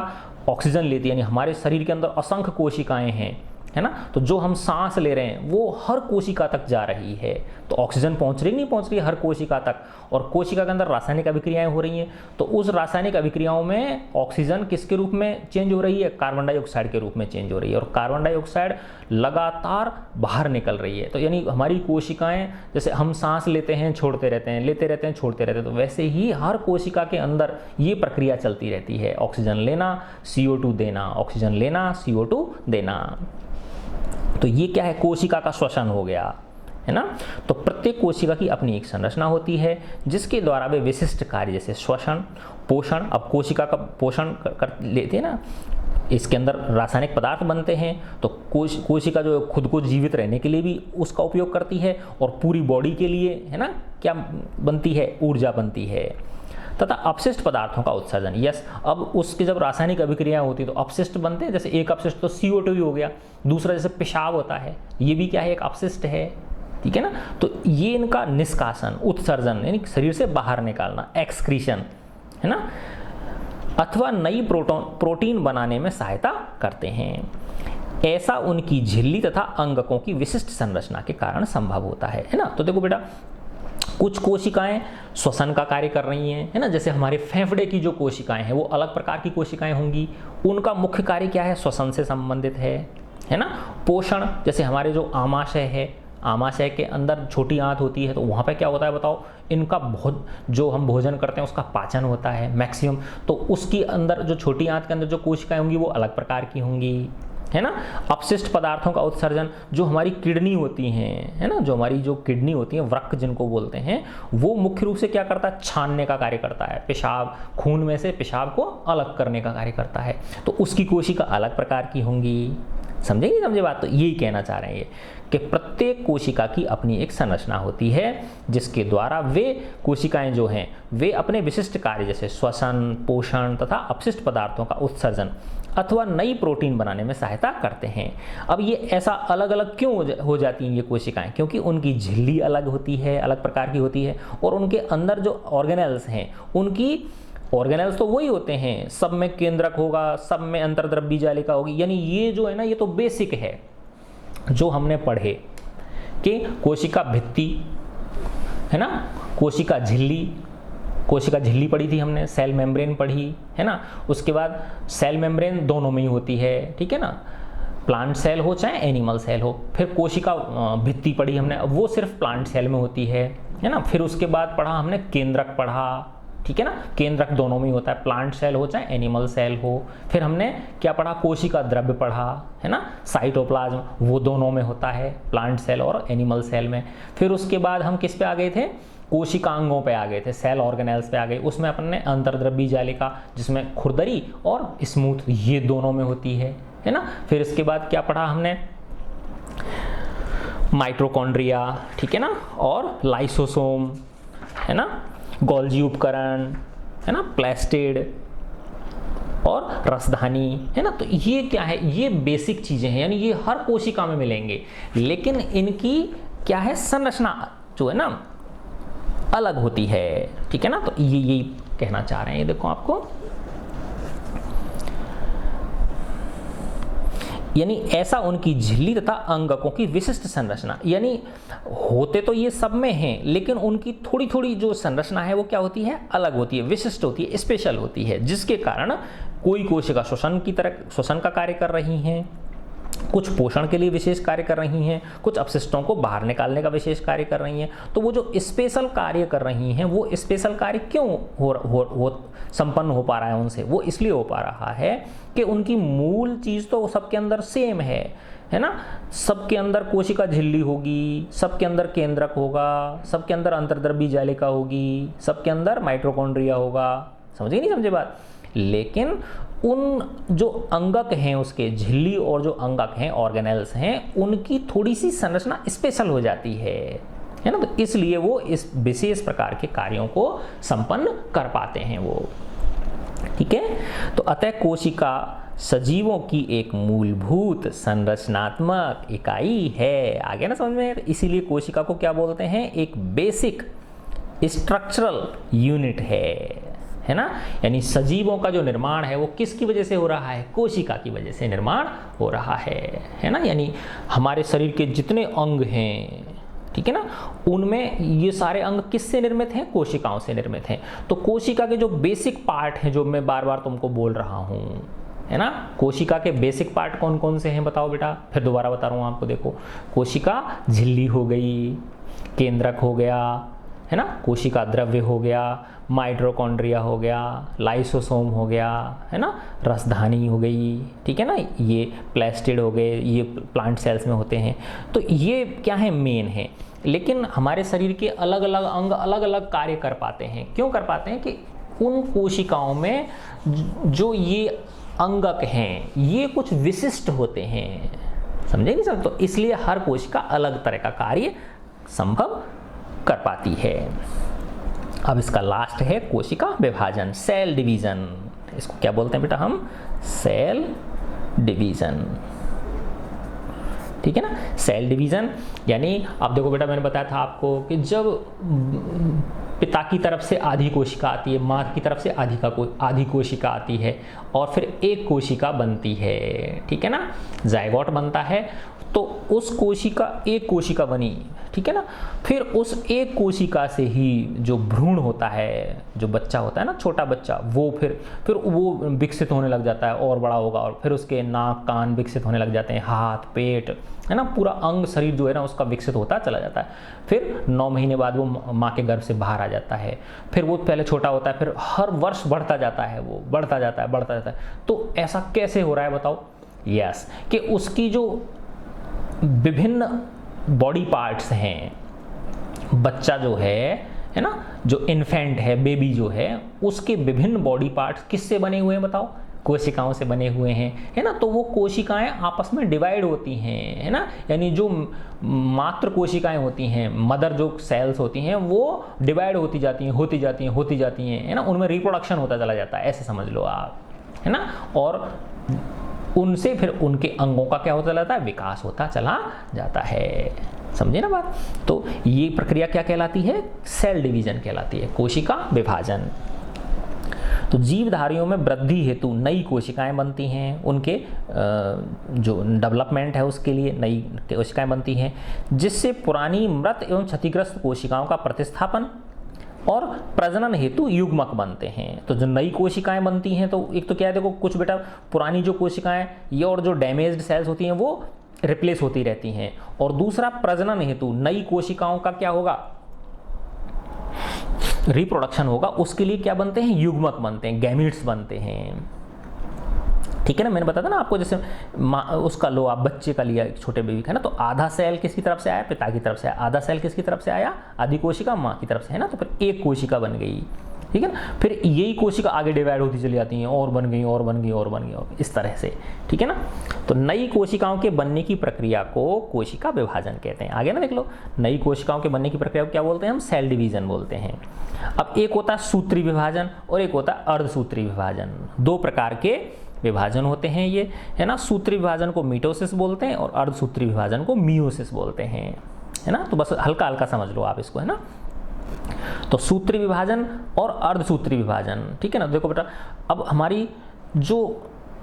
ऑक्सीजन लेती है, यानी हमारे शरीर के अंदर असंख्य कोशिकाएं हैं, है ना। तो जो हम सांस ले रहे हैं वो हर कोशिका तक जा रही है। तो ऑक्सीजन पहुंच रही नहीं पहुंच रही है हर कोशिका तक, और कोशिका के अंदर रासायनिक अभिक्रियाएं हो रही हैं। तो उस रासायनिक अभिक्रियाओं में ऑक्सीजन किसके रूप में चेंज हो रही है? कार्बन डाइऑक्साइड के रूप में चेंज हो रही है, और कार्बन डाइऑक्साइड लगातार बाहर निकल रही है। तो यानी हमारी कोशिकाएं, जैसे हम सांस लेते हैं छोड़ते रहते हैं, लेते रहते हैं छोड़ते रहते हैं, तो वैसे ही हर कोशिका के अंदर ये प्रक्रिया चलती रहती है। ऑक्सीजन लेना, CO2 देना, ऑक्सीजन लेना, CO2 देना। तो ये क्या है? कोशिका का श्वसन हो गया, है ना। तो प्रत्येक कोशिका की अपनी एक संरचना होती है जिसके द्वारा वे विशिष्ट कार्य जैसे श्वसन, पोषण। अब कोशिका का पोषण कर लेते हैं ना, इसके अंदर रासायनिक पदार्थ बनते हैं, तो कोशिका जो खुद को जीवित रहने के लिए भी उसका उपयोग करती है, और पूरी बॉडी के लिए, है ना, क्या बनती है? ऊर्जा बनती है। तथा अपशिष्ट पदार्थों का उत्सर्जन। यस, अब उसकी जब रासायनिक अभिक्रिया होती है तो अपशिष्ट बनते हैं। जैसे एक अपशिष्ट तो CO2 ही हो गया, दूसरा जैसे पेशाब होता है, ये भी क्या है? एक अपशिष्ट है, ठीक है ना। तो ये इनका निष्कासन, उत्सर्जन, यानी शरीर से बाहर निकालना, एक्सक्रीशन, है ना, अथवा नई प्रोटीन बनाने में सहायता करते हैं। ऐसा उनकी झिल्ली तथा अंगकों की विशिष्ट संरचना के कारण संभव होता है ना। तो देखो बेटा, कुछ कोशिकाएं श्वसन का कार्य कर रही हैं, है ना। जैसे हमारे फेफड़े की जो कोशिकाएं हैं वो अलग प्रकार की कोशिकाएं होंगी, उनका मुख्य कार्य क्या है? श्वसन से संबंधित है ना। पोषण, जैसे हमारे जो आमाशय है, आमाशय के अंदर छोटी आंत होती है, तो वहाँ पे क्या होता है बताओ? इनका बहुत, जो हम भोजन करते हैं उसका पाचन होता है मैक्सिमम, तो उसकी अंदर जो छोटी आंत के अंदर जो कोशिकाएं होंगी वो अलग प्रकार की होंगी, है ना। अपशिष्ट पदार्थों का उत्सर्जन, जो हमारी किडनी होती हैं, है ना, जो हमारी जो किडनी होती है, वृक्क जिनको बोलते हैं, वो मुख्य रूप से क्या करता है? छानने का कार्य करता है। पेशाब, खून में से पेशाब को अलग करने का कार्य करता है, तो उसकी कोशिका अलग प्रकार की होंगी, समझे नहीं समझे बात? तो यही कहना चाह रहे हैं ये कि प्रत्येक कोशिका की अपनी एक संरचना होती है जिसके द्वारा वे कोशिकाएं जो हैं वे अपने विशिष्ट कार्य जैसे श्वसन, पोषण तथा अपशिष्ट पदार्थों का उत्सर्जन अथवा नई प्रोटीन बनाने में सहायता करते हैं। अब ये ऐसा अलग अलग क्यों हो जाती हैं ये कोशिकाएं? क्योंकि उनकी झिल्ली अलग होती है, अलग प्रकार की होती है, और उनके अंदर जो ऑर्गेनेल्स हैं उनकी ऑर्गेनेल्स तो वही होते हैं, सब में केंद्रक होगा, सब में अंतर्द्रव्य जालिका होगी। यानी ये जो है ना, ये तो बेसिक है जो हमने पढ़े कि कोशिका भित्ति है ना, कोशिका झिल्ली पढ़ी थी हमने, सेल मेम्ब्रेन पढ़ी है ना, उसके बाद सेल मेम्ब्रेन दोनों में ही होती है, ठीक है ना, प्लांट सेल हो चाहे एनिमल सेल हो। फिर कोशिका भित्ति पढ़ी हमने, वो सिर्फ प्लांट सेल में होती है ना। फिर उसके बाद पढ़ा हमने केंद्रक पढ़ा, ठीक है ना, केंद्रक दोनों में ही होता है, प्लांट सेल हो चाहे एनिमल सेल हो। फिर हमने क्या पढ़ा, कोशिका द्रव्य पढ़ा है ना, साइटोप्लाज्म, वो दोनों में होता है, प्लांट सेल और एनिमल सेल में। फिर उसके बाद हम किस पे आ गए थे, कोशिकांगों पे आ गए थे, सेल ऑर्गेनेल्स पे आ गए। उसमें अपन ने अंतर्द्रव्यी जालिका जिसमें खुरदरी और स्मूथ ये दोनों में होती है ना। फिर इसके बाद क्या पढ़ा हमने, माइटोकॉन्ड्रिया, ठीक है ना, और लाइसोसोम है ना, गोल्जी उपकरण है ना, प्लास्टिड और रसधानी है ना। तो ये क्या है, ये बेसिक चीजें हैं, यानी ये हर कोशिका में मिलेंगे, लेकिन इनकी क्या है, संरचना जो है ना अलग होती है, ठीक है ना। तो ये यही कहना चाह रहे हैं, ये देखो आपको, यानी ऐसा उनकी झिल्ली तथा अंगकों की विशिष्ट संरचना, यानी होते तो ये सब में हैं, लेकिन उनकी थोड़ी थोड़ी जो संरचना है वो क्या होती है, अलग होती है, विशिष्ट होती है, स्पेशल होती है, जिसके कारण कोई कोशिका श्वसन का कार्य कर रही हैं, कुछ पोषण के लिए विशेष कार्य कर रही हैं, कुछ अपशिष्टों को बाहर निकालने का विशेष कार्य कर रही हैं। तो वो जो स्पेशल कार्य कर रही हैं, वो स्पेशल कार्य क्यों हो संपन्न हो पा रहा है उनसे, वो इसलिए हो पा रहा है कि उनकी मूल चीज़ तो सबके अंदर सेम है ना। सबके अंदर कोशिका झिल्ली होगी, सबके अंदर केंद्रक होगा, सबके अंदर अंतर्द्रव्यी जालिका होगी, सबके अंदर माइटोकॉन्ड्रिया होगा, समझे नहीं समझे बात। लेकिन उन जो अंगक हैं, उसके झिल्ली और जो अंगक हैं, ऑर्गेनेल्स हैं, उनकी थोड़ी सी संरचना स्पेशल हो जाती है ना। तो इसलिए वो इस विशेष प्रकार के कार्यों को संपन्न कर पाते हैं वो, ठीक है। तो अतः कोशिका सजीवों की एक मूलभूत संरचनात्मक इकाई है। आगे ना समझ में, इसीलिए कोशिका को क्या बोलते हैं, एक बेसिक स्ट्रक्चरल यूनिट है ना। यानी सजीवों का जो निर्माण है वो किसकी वजह से हो रहा है, कोशिका की वजह से निर्माण हो रहा है ना। यानी हमारे शरीर के जितने अंग हैं, ठीक है ना, उनमें ये सारे अंग किससे निर्मित हैं, कोशिकाओं से निर्मित हैं। तो कोशिका के जो बेसिक पार्ट हैं, जो मैं बार बार तुमको बोल रहा हूं, है ना, कोशिका के बेसिक पार्ट कौन कौन से हैं बताओ बेटा, फिर दोबारा बता रहा हूं आपको। देखो, कोशिका झिल्ली हो गई, केंद्रक हो गया है ना, कोशिका द्रव्य हो गया, माइटोकॉन्ड्रिया हो गया, लाइसोसोम हो गया है ना, रसधानी हो गई, ठीक है ना, ये प्लास्टिड हो गए, ये प्लांट सेल्स में होते हैं। तो ये क्या है, मेन है। लेकिन हमारे शरीर के अलग अलग अंग अलग अलग कार्य कर पाते हैं। क्यों कर पाते हैं कि उन कोशिकाओं में जो ये अंगक हैं ये कुछ विशिष्ट होते हैं, समझे नहीं सर। तो इसलिए हर कोशिका अलग तरह का कार्य संभव कर पाती है। अब इसका लास्ट है कोशिका विभाजन, सेल डिवीजन। इसको क्या बोलते हैं बेटा हम, सेल डिवीजन, ठीक है ना। सेल डिवीजन यानी अब देखो बेटा, मैंने बताया था आपको कि जब पिता की तरफ से आधी कोशिका आती है, माँ की तरफ से आधी कोशिका आती है, और फिर एक कोशिका बनती है, ठीक है ना, जायगोट बनता है। तो उस कोशिका, एक कोशिका बनी, ठीक है ना, फिर उस एक कोशिका से ही जो भ्रूण होता है, जो बच्चा होता है ना, छोटा बच्चा, वो फिर वो विकसित होने लग जाता है और बड़ा होगा, और फिर उसके नाक कान विकसित होने लग जाते हैं, हाथ पेट है ना, पूरा अंग शरीर जो है ना उसका विकसित होता चला जाता है। फिर 9 महीने बाद वो माँ के गर्भ से बाहर आ जाता है। फिर वो पहले छोटा होता है, फिर हर वर्ष बढ़ता जाता है, वो बढ़ता जाता है। तो ऐसा कैसे हो रहा है बताओ। यस, कि उसकी जो विभिन्न बॉडी पार्ट्स हैं, बच्चा जो है ना, जो इन्फेंट है, बेबी जो है, उसके विभिन्न बॉडी पार्ट्स किससे बने हुए हैं बताओ, कोशिकाओं से बने हुए हैं, है ना। तो वो कोशिकाएं आपस में डिवाइड होती हैं, है ना, यानी जो मात्र कोशिकाएं होती हैं, मदर जो सेल्स होती हैं, वो डिवाइड होती जाती हैं, होती जाती हैं, होती जाती हैं, है ना, उनमें रिप्रोडक्शन होता चला जाता है, ऐसे समझ लो आप, है ना। और उनसे फिर उनके अंगों का क्या होता जाता है, विकास होता चला जाता है, समझे ना बात। तो ये प्रक्रिया क्या कहलाती है, सेल डिवीजन कहलाती है, कोशिका विभाजन। तो जीवधारियों में वृद्धि हेतु नई कोशिकाएं बनती हैं, उनके जो डेवलपमेंट है उसके लिए नई कोशिकाएं बनती हैं, जिससे पुरानी मृत एवं क्षतिग्रस्त कोशिकाओं का प्रतिस्थापन और प्रजनन हेतु युग्मक बनते हैं। तो जो नई कोशिकाएं बनती हैं, तो एक तो क्या है, देखो कुछ बेटा पुरानी जो कोशिकाएं ये और जो डैमेज्ड सेल्स होती हैं वो रिप्लेस होती रहती हैं, और दूसरा प्रजनन हेतु नई कोशिकाओं का क्या होगा, रिप्रोडक्शन होगा, उसके लिए क्या बनते हैं, युग्मक बनते हैं, गैमीट्स बनते हैं, ठीक है ना। मैंने बताया था ना आपको, जैसे उसका लो आप बच्चे का लिया, एक छोटे बेबी का ना, तो आधा सेल किसकी तरफ से आया, पिता की तरफ से आया, आधा सेल किसकी तरफ से आया, आधी कोशिका माँ की तरफ से, है ना। तो फिर एक कोशिका बन गई, ठीक है ना। फिर यही कोशिका आगे डिवाइड होती चली जाती हैं, और बन गई और बन गई और बन गई, और इस तरह से, ठीक है ना। तो नई कोशिकाओं के बनने की प्रक्रिया को कोशिका विभाजन कहते हैं। आगे ना देख लो, नई कोशिकाओं के बनने की प्रक्रिया को क्या बोलते हैं हम, सेल डिवीजन बोलते हैं। अब एक होता है सूत्री विभाजन और एक होता है अर्धसूत्री विभाजन। दो प्रकार के विभाजन होते हैं ये, है ना। सूत्री विभाजन को मिटोसिस बोलते हैं और अर्धसूत्री विभाजन को मियोसिस बोलते हैं, है ना। तो बस हल्का हल्का समझ लो आप इसको, है ना। तो सूत्री विभाजन और अर्धसूत्री विभाजन, ठीक है ना। देखो बेटा, अब हमारी जो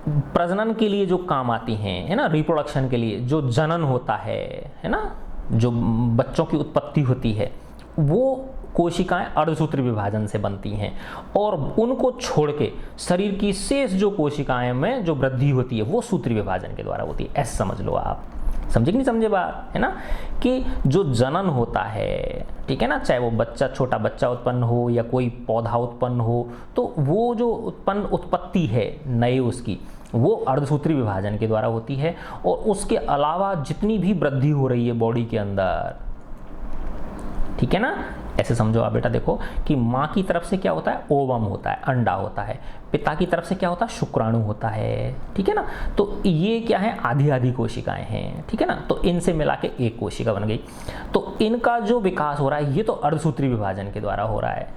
प्रजनन के लिए जो काम आती हैं, है ना, रिप्रोडक्शन के लिए जो जनन होता है ना, जो बच्चों की उत्पत्ति होती है, वो कोशिकाएं अर्धसूत्री विभाजन से बनती हैं, और उनको छोड़ के शरीर की शेष जो कोशिकाएं में जो वृद्धि होती है वो सूत्री विभाजन के द्वारा होती है, ऐसे समझ लो आप। समझे कि नहीं समझे बात, है ना, कि जो जनन होता है, ठीक है ना, चाहे वो बच्चा, छोटा बच्चा उत्पन्न हो या कोई पौधा उत्पन्न हो, तो वो जो उत्पत्ति है नए उसकी, वो अर्धसूत्री विभाजन के द्वारा होती है। और उसके अलावा जितनी भी वृद्धि हो रही है बॉडी के अंदर, ठीक है ना, ऐसे समझो आप बेटा। देखो कि माँ की तरफ से क्या होता है, ओवम होता है, अंडा होता है, पिता की तरफ से क्या होता है, शुक्राणु होता है, ठीक है ना। तो ये क्या है, आधी आधी कोशिकाएं हैं, ठीक है ना। तो इनसे मिला के एक कोशिका बन गई। तो इनका जो विकास हो रहा है ये तो अर्धसूत्री विभाजन के द्वारा हो रहा है,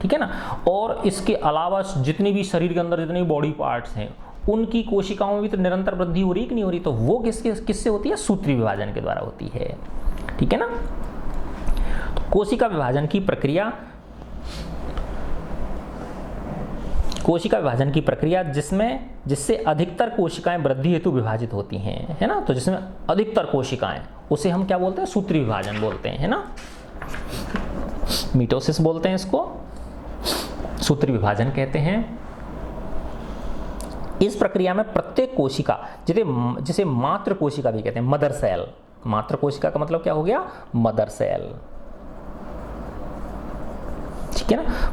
ठीक है ना। और इसके अलावा जितनी भी शरीर के अंदर जितनी बॉडी पार्ट्स हैं उनकी कोशिकाओं में भी तो निरंतर वृद्धि हो रही कि नहीं हो रही, तो वो किससे होती है, सूत्री विभाजन के द्वारा होती है, ठीक है ना। कोशिका विभाजन की प्रक्रिया जिससे अधिकतर कोशिकाएं वृद्धि हेतु विभाजित होती हैं, है ना। तो जिसमें अधिकतर कोशिकाएं, उसे हम क्या बोलते हैं, सूत्री विभाजन बोलते हैं, है ना। मिटोसिस बोलते हैं इसको, सूत्री विभाजन कहते हैं। इस प्रक्रिया में प्रत्येक कोशिका, जिसे मात्र कोशिका भी कहते हैं, मदर सेल, मात्र कोशिका का मतलब क्या हो गया, मदर सेल, ठीक है ना,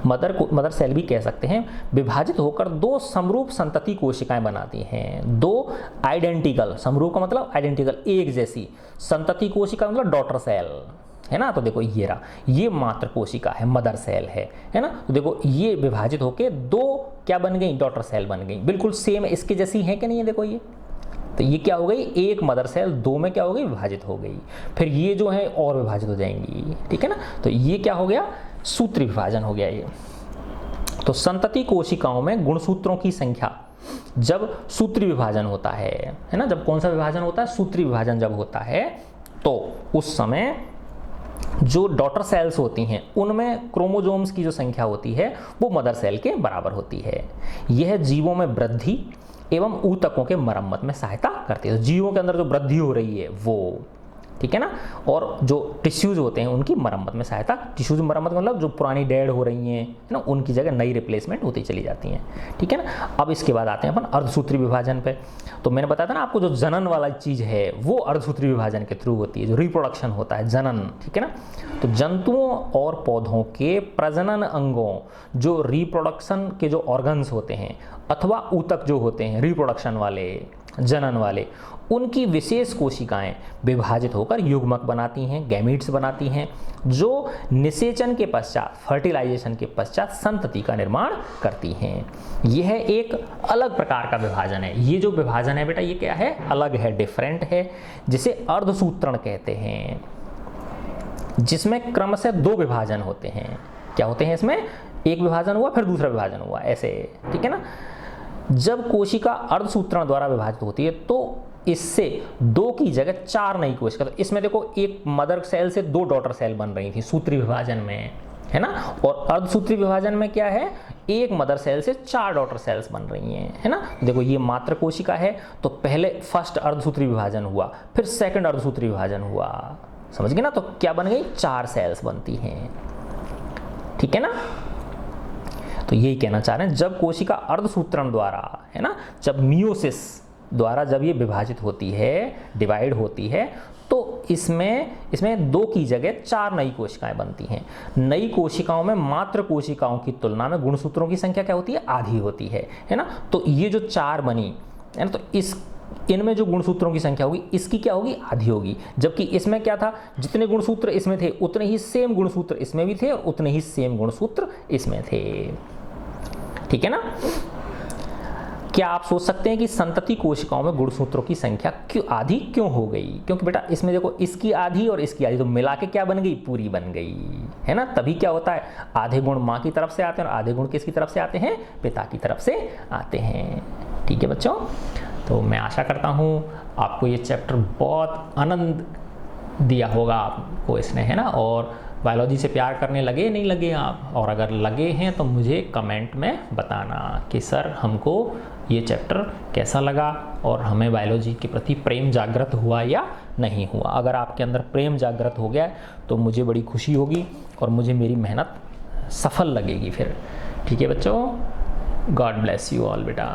मदर सेल भी कह सकते हैं, विभाजित होकर दो समरूप संतति कोशिकाएं बनाती हैं। दो आइडेंटिकल, समरूप का मतलब आइडेंटिकल, एक जैसी, संतति कोशिका मतलब डॉटर सेल, है ना। तो देखो ये रहा, ये मात्र कोशिका है, मदर सेल है ना। तो देखो ये विभाजित होकर दो क्या बन गई, डॉटर सेल बन गई, बिल्कुल सेम इसके जैसी है कि नहीं है, देखो ये। तो ये क्या हो गई, एक मदर सेल दो में क्या हो गई, विभाजित हो गई। फिर ये जो है और विभाजित हो जाएंगी, ठीक है ना। तो ये क्या हो गया, सूत्री विभाजन हो गया ये। तो संतति कोशिकाओं में गुणसूत्रों की संख्या जब सूत्री विभाजन होता है ना, जब कौन सा विभाजन होता है, सूत्री विभाजन जब होता है, तो उस समय जो डॉटर सेल्स होती हैं उनमें क्रोमोसोम्स की जो संख्या होती है वो मदर सेल के बराबर होती है। यह जीवों में वृद्धि एवं ऊतकों के मरम्मत में सहायता करती है। जीवों के अंदर जो वृद्धि हो रही है वो, ठीक है ना, और जो टिश्यूज होते हैं उनकी मरम्मत में सहायता, टिश्यूज मरम्मत मतलब जो पुरानी डेड हो रही हैं, है ना, उनकी जगह नई रिप्लेसमेंट होती चली जाती हैं, ठीक है ना। अब इसके बाद आते हैं अपन अर्धसूत्री विभाजन पे। तो मैंने बताया था ना आपको, जो जनन वाला चीज़ है वो अर्धसूत्री विभाजन के थ्रू होती है, जो रिप्रोडक्शन होता है, जनन, ठीक है ना। तो जंतुओं और पौधों के प्रजनन अंगों, जो रिप्रोडक्शन के जो ऑर्गन्स होते हैं, अथवा ऊतक जो होते हैं रिप्रोडक्शन वाले, जनन वाले, उनकी विशेष कोशिकाएं विभाजित होकर युग्मक बनाती हैं, गैमीट्स बनाती हैं, जो निषेचन के पश्चात, फर्टिलाइजेशन के पश्चात संतति का निर्माण करती हैं। यह एक अलग प्रकार का विभाजन है। ये जो विभाजन है बेटा, ये क्या है? अलग है, डिफरेंट है, जिसे अर्धसूत्रण कहते हैं, जिसमें क्रमशः 2 विभाजन होते हैं। क्या होते हैं इसमें? एक विभाजन हुआ, फिर दूसरा विभाजन हुआ, ऐसे, ठीक है ना। जब कोशिका अर्धसूत्रण द्वारा विभाजित होती है तो इससे 2 की जगह 4 नई कोशिका, तो इसमें देखो एक मदर सेल से 2 डॉटर सेल बन रही थी सूत्री विभाजन में, है ना। और अर्धसूत्री विभाजन में क्या है? एक मदर सेल से 4 डॉटर सेल्स बन रही हैं, है ना। देखो ये मात्र कोशिका है, तो पहले फर्स्ट अर्धसूत्री विभाजन हुआ, फिर सेकंड अर्धसूत्री विभाजन हुआ, समझ गए ना। तो क्या बन गई? 4 सेल्स बनती हैं, ठीक है ना। तो यही कहना चाह रहे हैं, जब कोशिका अर्धसूत्रण द्वारा, है ना, जब मियोसिस द्वारा जब ये विभाजित होती है, डिवाइड होती है, तो इसमें 2 की जगह 4 नई कोशिकाएं बनती हैं। नई कोशिकाओं में मात्र कोशिकाओं की तुलना में गुणसूत्रों की संख्या क्या होती है? आधी होती है ना। तो ये जो 4 बनी है ना, तो इनमें जो गुणसूत्रों की संख्या होगी, इसकी क्या होगी? आधी होगी। जबकि इसमें क्या था? जितने गुणसूत्र इसमें थे उतने ही सेम गुणसूत्र इसमें भी थे और उतने ही सेम गुणसूत्र इसमें थे, ठीक है ना। क्या आप सोच सकते हैं कि संतति कोशिकाओं में गुणसूत्रों की संख्या आधी क्यों हो गई? क्योंकि बेटा इसमें देखो, इसकी आधी और इसकी आधी तो मिला के क्या बन गई? पूरी बन गई, है ना। तभी क्या होता है? आधे गुण माँ की तरफ से आते हैं और आधे गुण किसकी तरफ से आते हैं? पिता की तरफ से आते हैं, ठीक है बच्चों। तो मैं आशा करता हूँ आपको ये चैप्टर बहुत आनंद दिया होगा आपको इसने, है ना। और बायोलॉजी से प्यार करने लगे नहीं लगे आप, और अगर लगे हैं तो मुझे कमेंट में बताना कि सर हमको ये चैप्टर कैसा लगा और हमें बायोलॉजी के प्रति प्रेम जागृत हुआ या नहीं हुआ। अगर आपके अंदर प्रेम जागृत हो गया तो मुझे बड़ी खुशी होगी और मुझे मेरी मेहनत सफल लगेगी फिर, ठीक है बच्चों। गॉड ब्लेस यू ऑल बेटा।